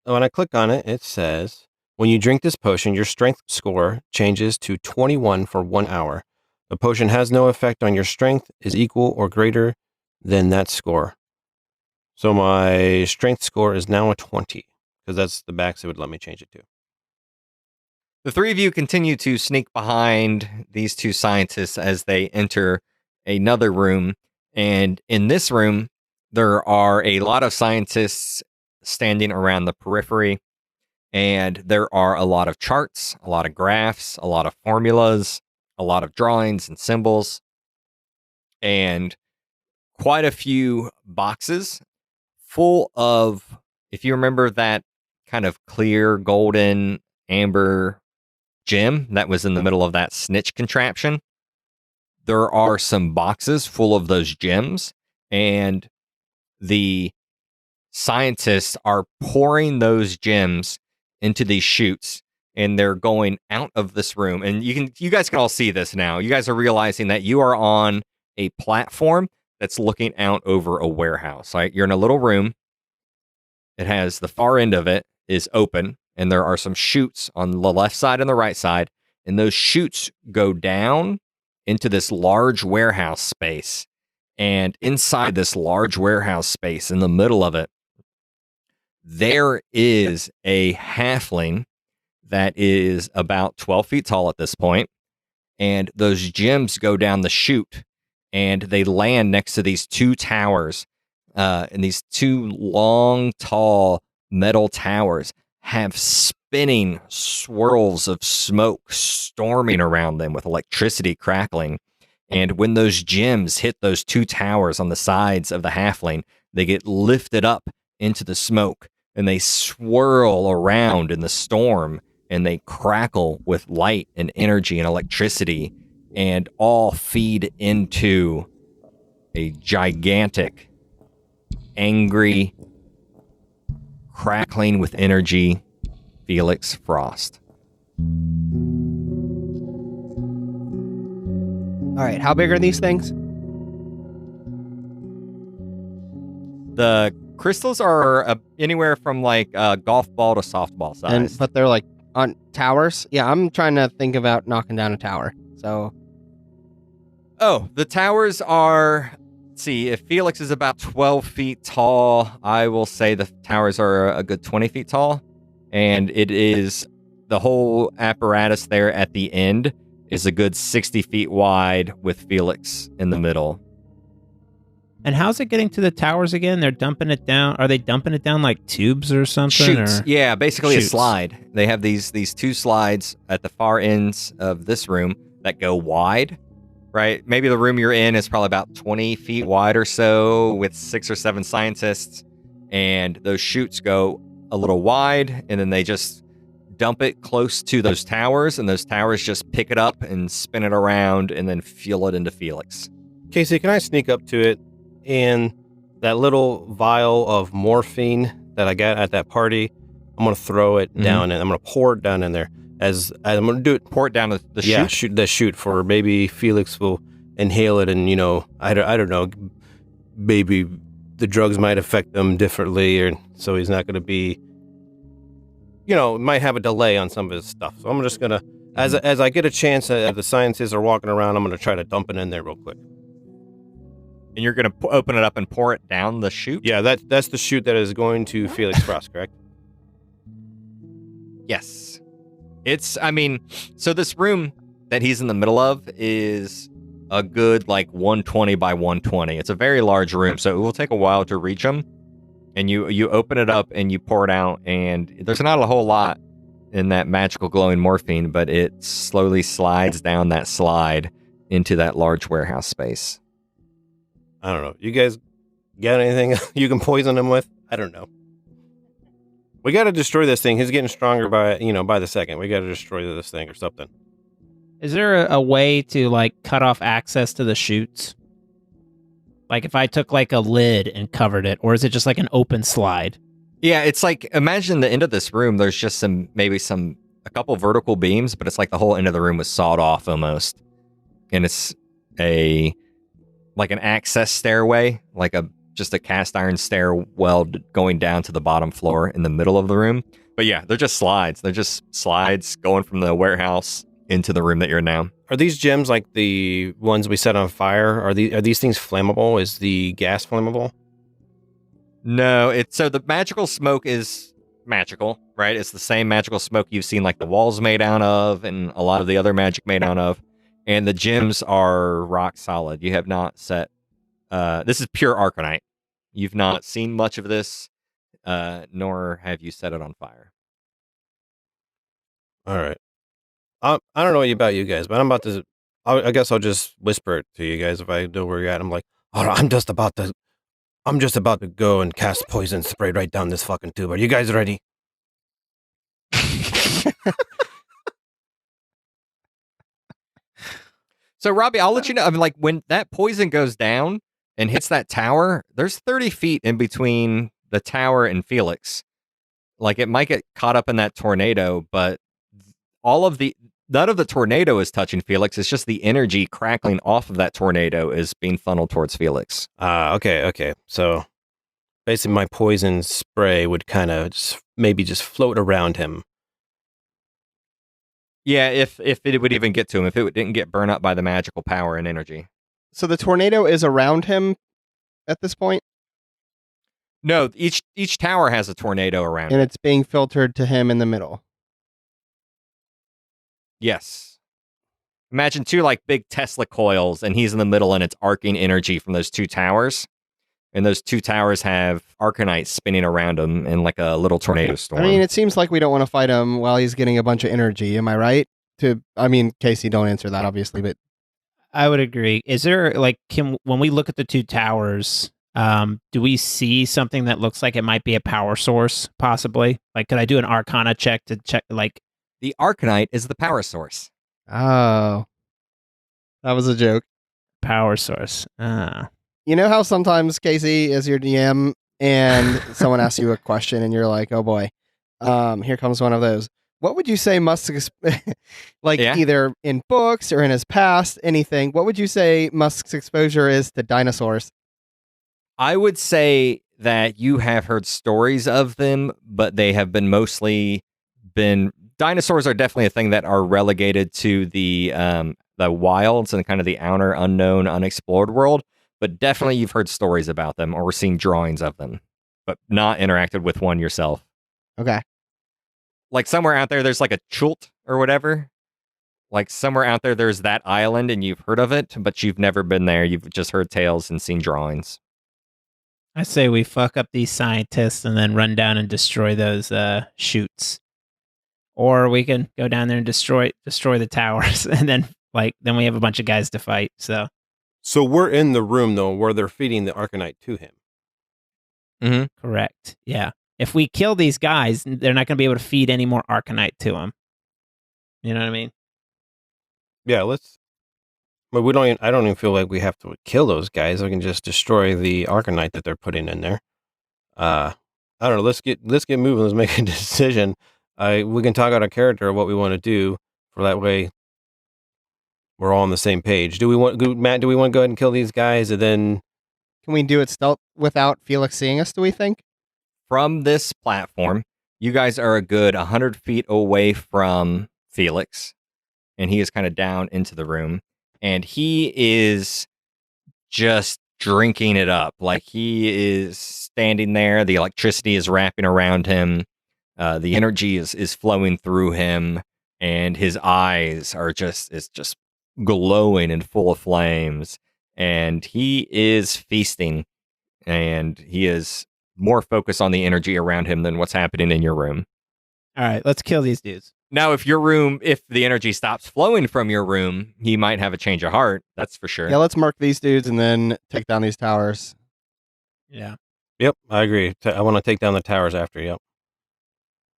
When I click on it, it says, when you drink this potion, your strength score changes to 21 for 1 hour. The potion has no effect on your strength, is equal or greater than that score. So my strength score is now a 20, because that's the max it would let me change it to. The three of you continue to sneak behind these two scientists as they enter another room. And in this room, there are a lot of scientists standing around the periphery. And there are a lot of charts, a lot of graphs, a lot of formulas, a lot of drawings and symbols, and quite a few boxes full of, if you remember that kind of clear, golden, amber gem that was in the middle of that snitch contraption, there are some boxes full of those gems, and the scientists are pouring those gems into these chutes, and they're going out of this room. And you guys can all see this now. You guys are realizing that you are on a platform that's looking out over a warehouse. Right? You're in a little room. It has the far end of it is open, and there are some chutes on the left side and the right side, and those chutes go down into this large warehouse space. And inside this large warehouse space, in the middle of it, there is a halfling that is about 12 feet tall at this point. And those gems go down the chute, and they land next to these two towers. And these two long, tall metal towers have spinning swirls of smoke storming around them with electricity crackling. And when those gems hit those two towers on the sides of the halfling, they get lifted up into the smoke, and they swirl around in the storm, and they crackle with light and energy and electricity, and all feed into a gigantic, angry, crackling with energy Felix Frost. All right, how big are these things? The crystals are anywhere from like a golf ball to softball size. But they're like on towers? Yeah, I'm trying to think about knocking down a tower. So, the towers are, let's see, if Felix is about 12 feet tall, I will say the towers are a good 20 feet tall. And it is, the whole apparatus there at the end is a good 60 feet wide with Felix in the middle. And how's it getting to the towers again? They're dumping it down. Are they dumping it down like tubes or something? Chutes. Or? Yeah, basically Chutes. a slide. They have these two slides at the far ends of this room that go wide, right? Maybe the room you're in is probably about 20 feet wide or so with 6 or 7 scientists. And those chutes go a little wide, and then they just dump it close to those towers, and those towers just pick it up and spin it around and then fuel it into Felix. Casey, can I sneak up to it, and that little vial of morphine that I got at that party, I'm going to throw it down, and I'm going to pour it down in there. As I'm going to do it. Pour it down the chute? Yeah, the chute, for maybe Felix will inhale it, and, I don't know, maybe the drugs might affect them differently, or so he's not going to be, might have a delay on some of his stuff. So I'm just going to, as I get a chance, the scientists are walking around, I'm going to try to dump it in there real quick. And you're going to open it up and pour it down the chute? Yeah, that's the chute that is going to Felix Frost, correct? Yes. So this room that he's in the middle of is a good, 120 by 120. It's a very large room, so it will take a while to reach him. And you open it up and you pour it out, and there's not a whole lot in that magical glowing morphine, but it slowly slides down that slide into that large warehouse space. I don't know. You guys got anything you can poison him with? I don't know. We got to destroy this thing. He's getting stronger by the second. We got to destroy this thing or something. Is there a way to cut off access to the chutes? Like if I took a lid and covered it, or is it just an open slide? Yeah, it's imagine the end of this room. There's just maybe some a couple vertical beams, but it's like the whole end of the room was sawed off almost. And it's like an access stairway, like just a cast iron stairwell going down to the bottom floor in the middle of the room. But yeah, they're just slides. They're just slides going from the warehouse into the room that you're in now. Are these gems like the ones we set on fire? Are these things flammable? Is the gas flammable? No, so the magical smoke is magical, right? It's the same magical smoke you've seen like the walls made out of and a lot of the other magic made out of. And the gems are rock solid. You have not set... this is pure Arcanite. You've not seen much of this, nor have you set it on fire. All right. I don't know about you guys, but I guess I'll just whisper it to you guys if I know where you're at. I'm like, all right, I'm just about to go and cast poison spray right down this fucking tube. Are you guys ready? So, Robbie, I'll let you know. I mean, like, when that poison goes down and hits that tower, there's 30 feet in between the tower and Felix. Like, it might get caught up in that tornado, but none of the tornado is touching Felix. It's just the energy crackling off of that tornado is being funneled towards Felix. Okay. So, basically, my poison spray would kind of maybe just float around him. Yeah, if it would even get to him, if it didn't get burned up by the magical power and energy. So the tornado is around him at this point? No, each tower has a tornado around and it. It's being filtered to him in the middle. Yes. Imagine two like big Tesla coils, and he's in the middle, and it's arcing energy from those two towers. And those two towers have Arcanite spinning around them in like a little tornado storm. I mean, it seems like we don't want to fight him while he's getting a bunch of energy. Am I right? Casey, don't answer that, obviously, but I would agree. Is there like when we look at the two towers, do we see something that looks like it might be a power source, possibly? Like, could I do an Arcana check to check? Like, the Arcanite is the power source. Oh, that was a joke. Power source. You know how sometimes, Casey, is your DM and someone asks you a question and you're like, oh boy, here comes one of those. What would you say Musk's, either in books or in his past, anything, what would you say Musk's exposure is to dinosaurs? I would say that you have heard stories of them, but they have been dinosaurs are definitely a thing that are relegated to the wilds and kind of the outer, unknown, unexplored world. But definitely you've heard stories about them or seen drawings of them, but not interacted with one yourself. Okay. Like somewhere out there, there's like a chult or whatever. Like somewhere out there, there's that island and you've heard of it, but you've never been there. You've just heard tales and seen drawings. I say we fuck up these scientists and then run down and destroy those chutes. Or we can go down there and destroy the towers, and then we have a bunch of guys to fight. So we're in the room though, where they're feeding the Arcanite to him. Mm-hmm. Correct. Yeah. If we kill these guys, they're not going to be able to feed any more Arcanite to them. You know what I mean? Yeah. But I don't even feel like we have to kill those guys. We can just destroy the Arcanite that they're putting in there. I don't know. Let's get moving. Let's make a decision. We can talk out our character what we want to do for that way. We're all on the same page. Matt, do we want to go ahead and kill these guys and then... Can we do it stealth without Felix seeing us, do we think? From this platform, you guys are a good 100 feet away from Felix, and he is kind of down into the room, and he is just drinking it up. Like, he is standing there, the electricity is wrapping around him, the energy is flowing through him, and his eyes are just glowing and full of flames, and he is feasting, and he is more focused on the energy around him than what's happening in your room. All right, let's kill these dudes. Now, if the energy stops flowing from your room, he might have a change of heart. That's for sure. Yeah, let's mark these dudes and then take down these towers. Yeah. Yep, I agree. I want to take down the towers after, yep.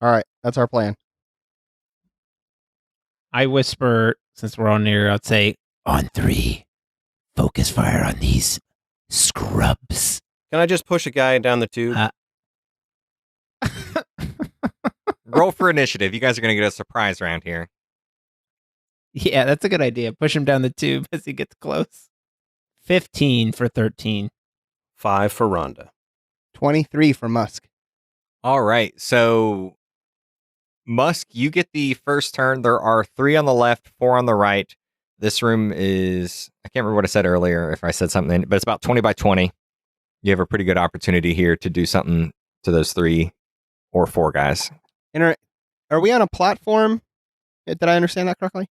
All right, that's our plan. I whisper, since we're on here, I'd say, on 3, focus fire on these scrubs. Can I just push a guy down the tube? roll for initiative. You guys are going to get a surprise round here. Yeah, that's a good idea. Push him down the tube as he gets close. 15 for 13. 5 for Rhonda. 23 for Musk. All right. So, Musk, you get the first turn. There are 3 on the left, 4 on the right. This room is, I can't remember what I said earlier, if I said something, but it's about 20 by 20. You have a pretty good opportunity here to do something to those 3 or 4 guys. And are we on a platform? Did I understand that correctly?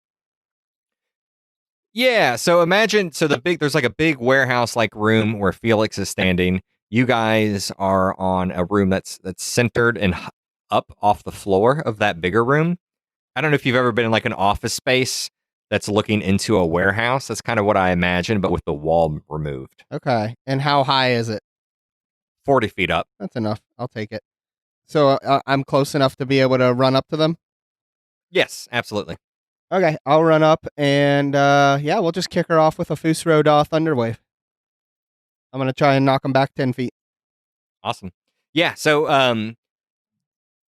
Yeah, so imagine, there's like a big warehouse-like room where Felix is standing. You guys are on a room that's centered and up off the floor of that bigger room. I don't know if you've ever been in like an office space that's looking into a warehouse. That's kind of what I imagine, but with the wall removed. Okay. And how high is it? 40 feet up. That's enough. I'll take it. So I'm close enough to be able to run up to them? Yes, absolutely. Okay, I'll run up and we'll just kick her off with a Fusro Da Thunderwave. I'm going to try and knock them back 10 feet. Awesome. Yeah, so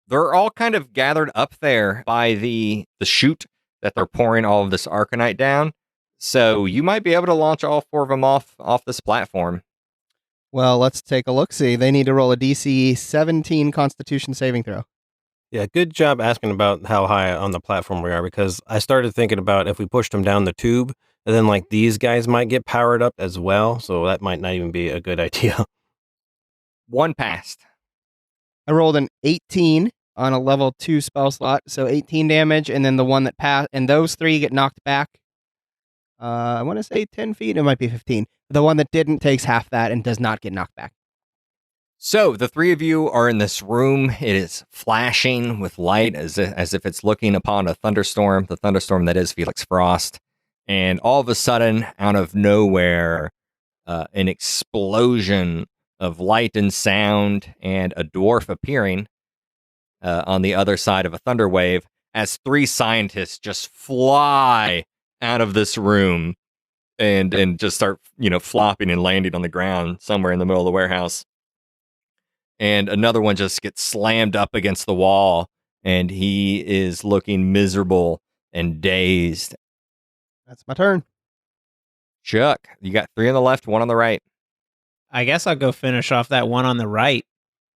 they're all kind of gathered up there by the chute that they're pouring all of this Arcanite down. So you might be able to launch all 4 of them off this platform. Well, let's take a look-see. They need to roll a DC 17 Constitution saving throw. Yeah, good job asking about how high on the platform we are, because I started thinking about if we pushed them down the tube, and then like these guys might get powered up as well, so that might not even be a good idea. 1 passed. I rolled an 18 on a level 2 spell slot, so 18 damage, and then the one that passed, and those 3 get knocked back. I want to say 10 feet, it might be 15. The one that didn't takes half that and does not get knocked back. So the 3 of you are in this room. It is flashing with light as if it's looking upon a thunderstorm, the thunderstorm that is Felix Frost. And all of a sudden, out of nowhere, an explosion of light and sound and a dwarf appearing on the other side of a thunder wave as 3 scientists just fly out of this room and just start, flopping and landing on the ground somewhere in the middle of the warehouse. And another one just gets slammed up against the wall, and he is looking miserable and dazed. That's my turn. Chuck, you got 3 on the left, 1 on the right. I guess I'll go finish off that one on the right.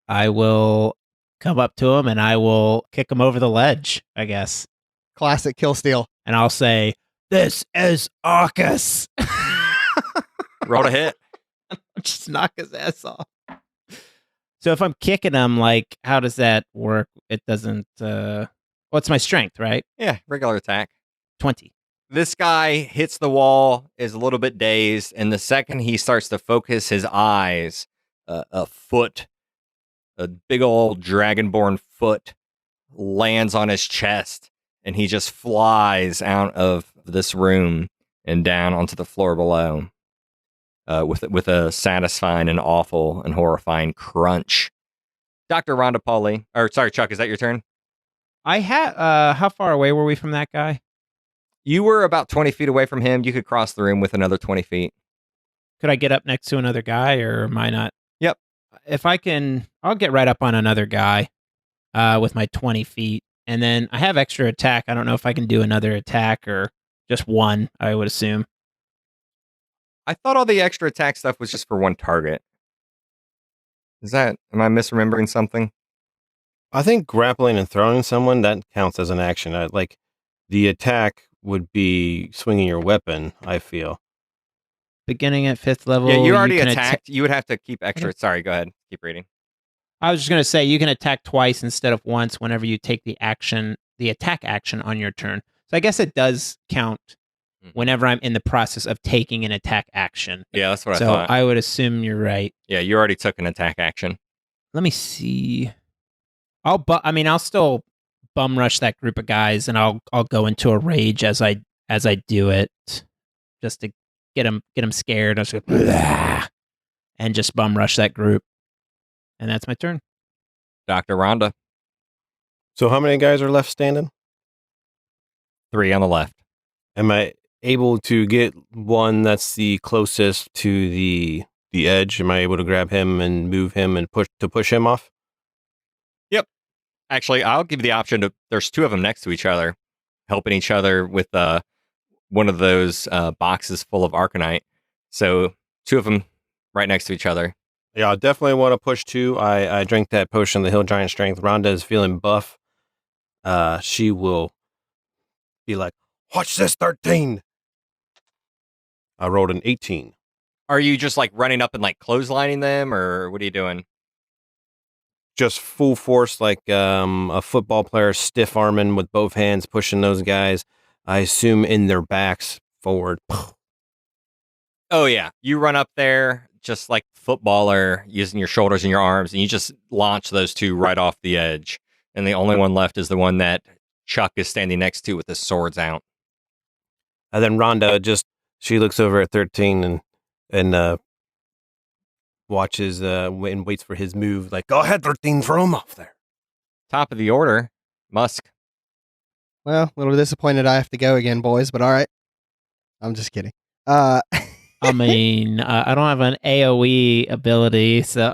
I will come up to him and I will kick him over the ledge, I guess. Classic kill steal. And I'll say, "This is Arcus." Roll to hit. Just knock his ass off. So if I'm kicking him, like, how does that work? It doesn't, what's my strength, right? Yeah, regular attack. 20. This guy hits the wall, is a little bit dazed, and the second he starts to focus his eyes, a big old dragonborn foot lands on his chest, and he just flies out of this room and down onto the floor below. With a satisfying and awful and horrifying crunch. Dr. Rhonda Pauly, Chuck, is that your turn? I had, how far away were we from that guy? You were about 20 feet away from him. You could cross the room with another 20 feet. Could I get up next to another guy, or am I not? Yep. If I can, I'll get right up on another guy with my 20 feet. And then I have extra attack. I don't know if I can do another attack or just one, I would assume. I thought all the extra attack stuff was just for 1 target. Am I misremembering something? I think grappling and throwing someone, that counts as an action. Like the attack would be swinging your weapon, I feel. Beginning at 5th level. Yeah, you already attacked. You would have to keep extra. Sorry, go ahead. Keep reading. I was just going to say, you can attack twice instead of once whenever you take the attack action on your turn. So I guess it does count whenever I'm in the process of taking an attack action. Yeah, that's what I so thought. I would assume you're right. Yeah, you already took an attack action. Let me see. I'll still bum rush that group of guys, and I'll go into a rage as I do it, just to get them scared. I'll just go, "Blah," and just bum rush that group, and that's my turn. Dr. Rhonda. So how many guys are left standing? 3 on the left. Am I able to get one that's the closest to the edge? Am I able to grab him and move him and push him off? Yep. Actually, I'll give you the option to. There's two of them next to each other, helping each other with one of those boxes full of Arcanite. So two of them right next to each other. Yeah, I definitely want to push 2. I drank that potion of the Hill Giant Strength. Rhonda is feeling buff. She will be like, watch this, 13. I rolled an 18. Are you just like running up and like clotheslining them, or what are you doing? Just full force, like a football player, stiff arming with both hands, pushing those guys. I assume in their backs forward. Oh yeah, you run up there just like footballer, using your shoulders and your arms, and you just launch those two right off the edge. And the only one left is the one that Chuck is standing next to with his swords out. And then Rhonda she looks over at 13 and watches and waits for his move. Like, go ahead, 13, throw him off there. Top of the order, Musk. Well, a little disappointed I have to go again, boys, but all right. I'm just kidding. I mean, I don't have an AoE ability, so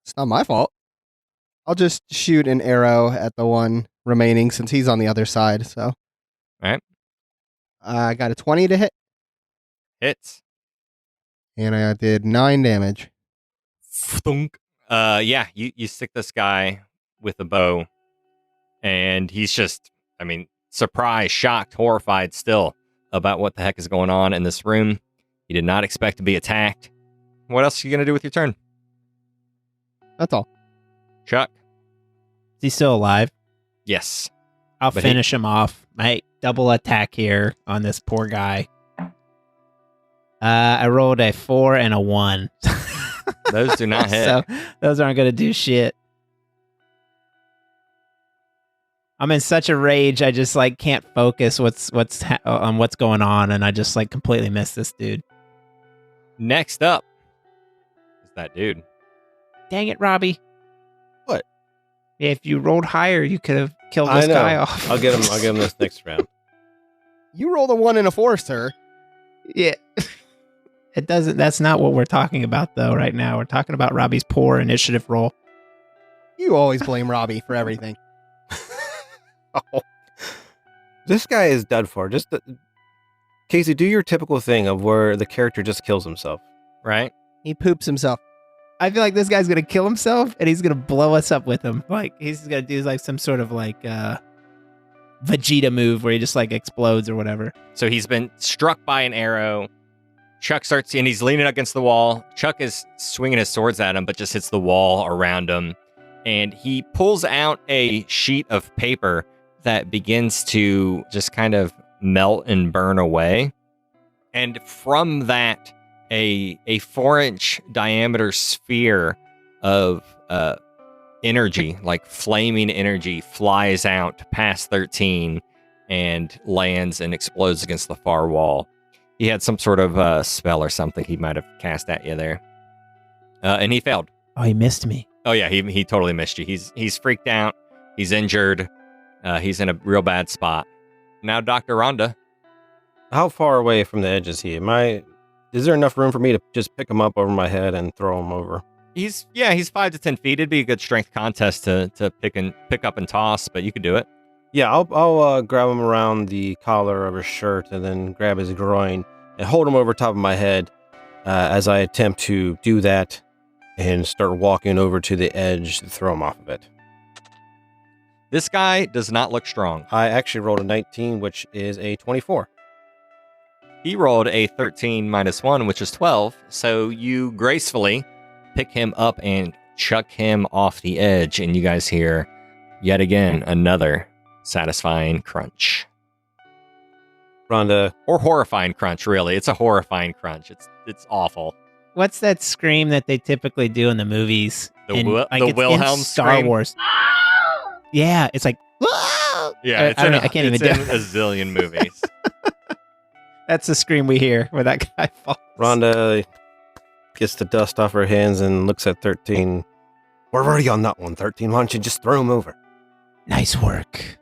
It's not my fault. I'll just shoot an arrow at the one remaining since he's on the other side. So, All right. I got a 20 to hit, Hits. and I did 9 damage. Thunk. Yeah, you stick this guy with a bow, and he's just, surprised, shocked, horrified still about what the heck is going on in this room. He did not expect to be attacked. What else are you going to do with your turn? That's all. Chuck? is he still alive? Yes. I'll But finish him off. My double attack here on this poor guy. I rolled a 4 and a 1. Those do not hit. So those aren't going to do shit. I'm in such a rage. I just like can't focus on what's going on, and I just like completely miss this dude. Next up is that dude. Dang it, Robbie! What? Yeah, if you rolled higher, you could have killed I this know. guy off. I'll get him this next round. You rolled a 1 and a 4, sir. Yeah. It doesn't. That's not what we're talking about, though. Right now, we're talking about Robbie's poor initiative roll. You always blame Robbie for everything. Oh. This guy is done for. Casey, do your typical thing of where the character just kills himself. Right? He poops himself. I feel like this guy's gonna kill himself, and he's gonna blow us up with him. Like he's gonna do like some sort of like Vegeta move where he just like explodes or whatever. So he's been struck by an arrow. Chuck starts, and he's leaning against the wall. Chuck is swinging his swords at him, but just hits the wall around him. And he pulls out a sheet of paper that begins to just kind of melt and burn away. And from that, a 4-inch diameter sphere of energy, like flaming energy, flies out past 13 and lands and explodes against the far wall. He had some sort of spell or something he might have cast at you there. And he failed. Oh, he missed me. Oh yeah, he totally missed you. He's freaked out. He's injured. He's in a real bad spot. Now, Dr. Rhonda. How far away from the edge is he? Is there enough room for me to just pick him up over my head and throw him over? He's 5 to 10 feet. It'd be a good strength contest to pick up and toss, but you could do it. Yeah, I'll grab him around the collar of his shirt and then grab his groin and hold him over top of my head as I attempt to do that and start walking over to the edge to throw him off of it. This guy does not look strong. I actually rolled a 19, which is a 24. He rolled a 13 minus 1, which is 12. So you gracefully pick him up and chuck him off the edge. And you guys hear, yet again, another satisfying crunch. Rhonda. Or horrifying crunch, really. It's a horrifying crunch. It's awful. What's that scream that they typically do in the movies? The it's Wilhelm in Star scream? Wars. Yeah, it's like. Yeah, I can't even do in it. a zillion movies. That's the scream we hear where that guy falls. Rhonda gets the dust off her hands and looks at 13. We're already on that one, 13. Why don't you just throw him over? Nice work.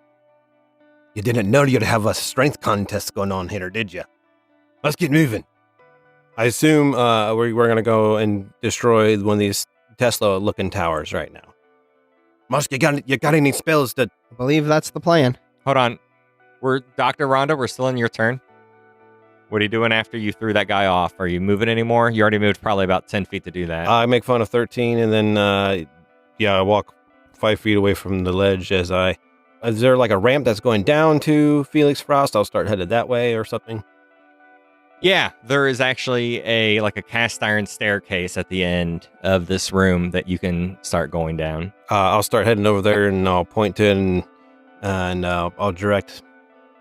You didn't know you'd have a strength contest going on here, did you? Let's get moving. I assume we're going to go and destroy one of these Tesla-looking towers right now. Musk, you got any spells that... I believe that's the plan. Hold on. Dr. Rhonda, we're still in your turn. What are you doing after you threw that guy off? Are you moving anymore? You already moved probably about 10 feet to do that. I make fun of 13, and then, I walk 5 feet away from the ledge as I... Is there like a ramp that's going down to Felix Frost? I'll start headed that way or something. Yeah, there is actually a cast iron staircase at the end of this room that you can start going down. I'll start heading over there, and I'll point to it, and I'll direct...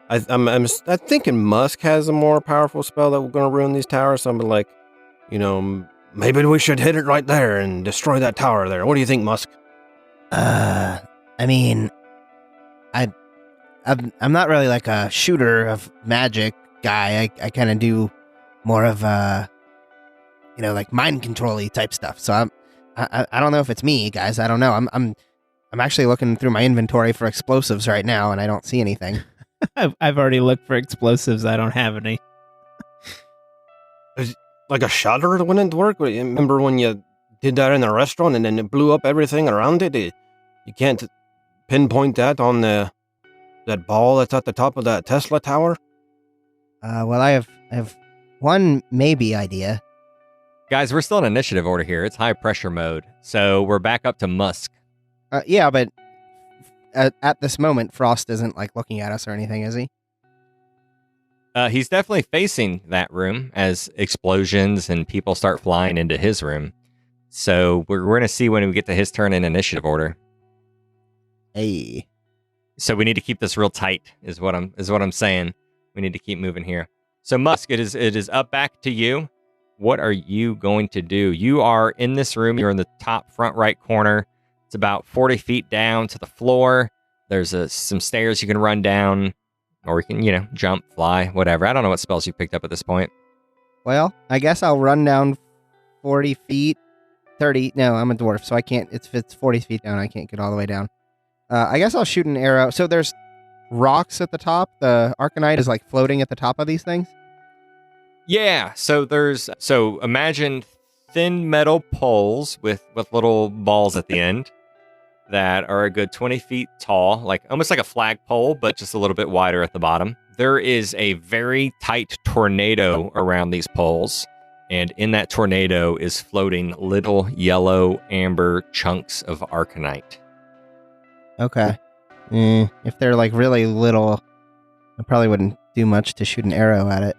I'm thinking Musk has a more powerful spell that we're going to ruin these towers. So I'm like, maybe we should hit it right there and destroy that tower there. What do you think, Musk? I mean, I'm not really like a shooter of magic guy. I kind of do more of like mind control-y type stuff. So I don't know if it's me, guys. I don't know. I'm actually looking through my inventory for explosives right now, and I don't see anything. I've already looked for explosives. I don't have any. Like a shutter that went into work? Remember when you did that in the restaurant and then it blew up everything around it? You can't pinpoint that on that ball that's at the top of that Tesla tower? Well, I have one maybe idea. Guys, we're still in initiative order here. It's high pressure mode. So we're back up to Musk. Yeah, but at this moment, Frost isn't like looking at us or anything, is he? He's definitely facing that room as explosions and people start flying into his room. So we're going to see when we get to his turn in initiative order. Hey. So we need to keep this real tight, is what I'm saying. We need to keep moving here. So Musk, it is up back to you. What are you going to do? You are in this room. You're in the top front right corner. It's about 40 feet down to the floor. There's some stairs you can run down, or you can, jump, fly, whatever. I don't know what spells you picked up at this point. Well, I guess I'll run down 40 feet. 30. No, I'm a dwarf, so I can't. It's 40 feet down. I can't get all the way down. I guess I'll shoot an arrow. So there's rocks at the top. The Arcanite is like floating at the top of these things. Yeah. So imagine thin metal poles with little balls at the end that are a good 20 feet tall, like almost like a flagpole, but just a little bit wider at the bottom. There is a very tight tornado around these poles, and in that tornado is floating little yellow amber chunks of Arcanite. Okay. If they're like really little, I probably wouldn't do much to shoot an arrow at it.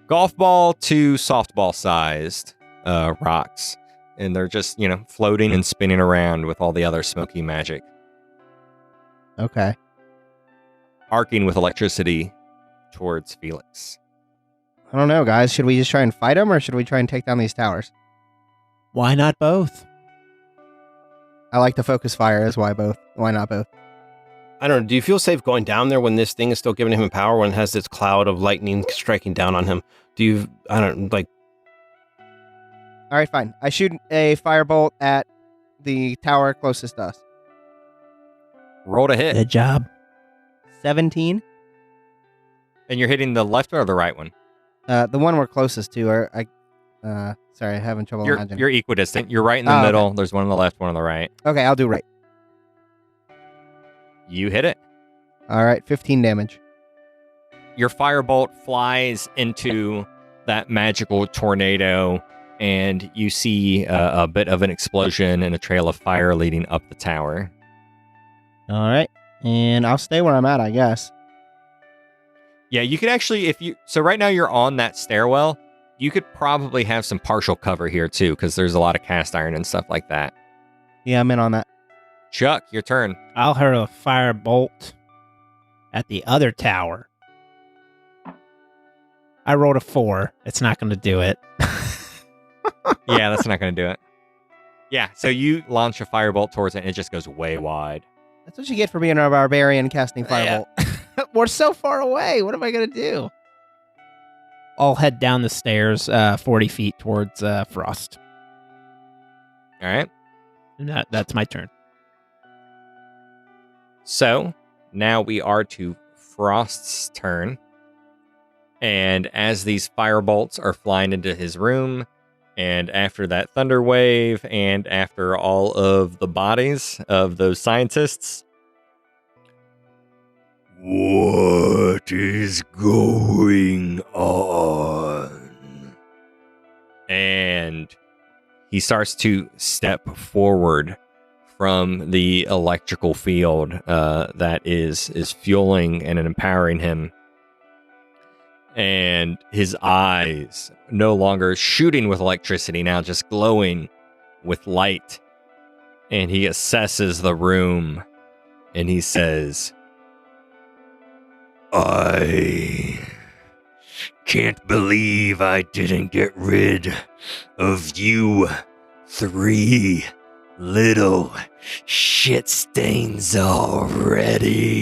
Golf ball to softball sized rocks. And they're just, floating and spinning around with all the other smoky magic. Okay. Arcing with electricity towards Felix. I don't know, guys. Should we just try and fight them, or should we try and take down these towers? Why not both? I like to focus fire. Is why both. Why not both? I don't know. Do you feel safe going down there when this thing is still giving him power, when it has this cloud of lightning striking down on him? All right, fine. I shoot a firebolt at the tower closest to us. Roll to hit. Good job. 17. And you're hitting the left or the right one? The one we're closest to. Sorry, I'm having trouble imagining. You're equidistant. You're right in the middle. Okay. There's one on the left, one on the right. Okay, I'll do right. You hit it. All right, 15 damage. Your firebolt flies into that magical tornado, and you see a bit of an explosion and a trail of fire leading up the tower. All right, and I'll stay where I'm at, I guess. Yeah, you could actually, so right now you're on that stairwell, you could probably have some partial cover here too, because there's a lot of cast iron and stuff like that. Yeah, I'm in on that. Chuck, your turn. I'll hurl a firebolt at the other tower. I rolled a 4. It's not going to do it. Yeah, that's not going to do it. Yeah, so you launch a firebolt towards it, and it just goes way wide. That's what you get for being a barbarian casting firebolt. Yeah. We're so far away. What am I going to do? I'll head down the stairs 40 feet towards Frost. All right. And that's my turn. So now we are to Frost's turn. And as these firebolts are flying into his room, And after that thunder wave, and after all of the bodies of those scientists, what is going on? And he starts to step forward from the electrical field that is fueling and empowering him. And his eyes no longer shooting with electricity, now just glowing with light. And he assesses the room and he says, I can't believe I didn't get rid of you 3 little shit stains already.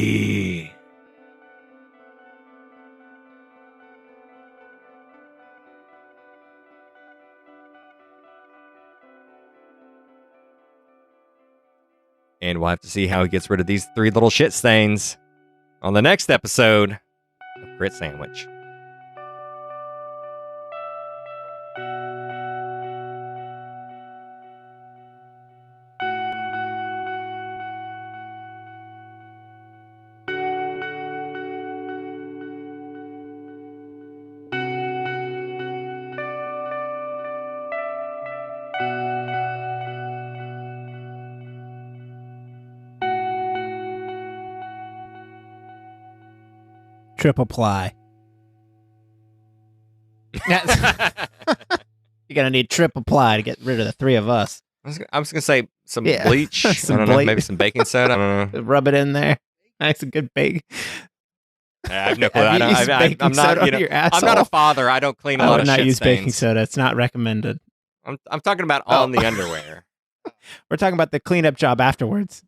And we'll have to see how he gets rid of these 3 little shit stains on the next episode of Crit Sandwich. Triple ply. You're gonna need triple ply to get rid of the 3 of us. I was gonna say some bleach. Some I don't know, bleach. maybe some baking soda. I don't know. Rub it in there. Nice and good bake. I have no clue. Have you used baking I'm not. soda You know, on your I'm not a asshole? father. I don't clean a I lot would of not shit use stains. baking soda. It's not recommended. I'm talking about on the underwear. We're talking about the cleanup job afterwards.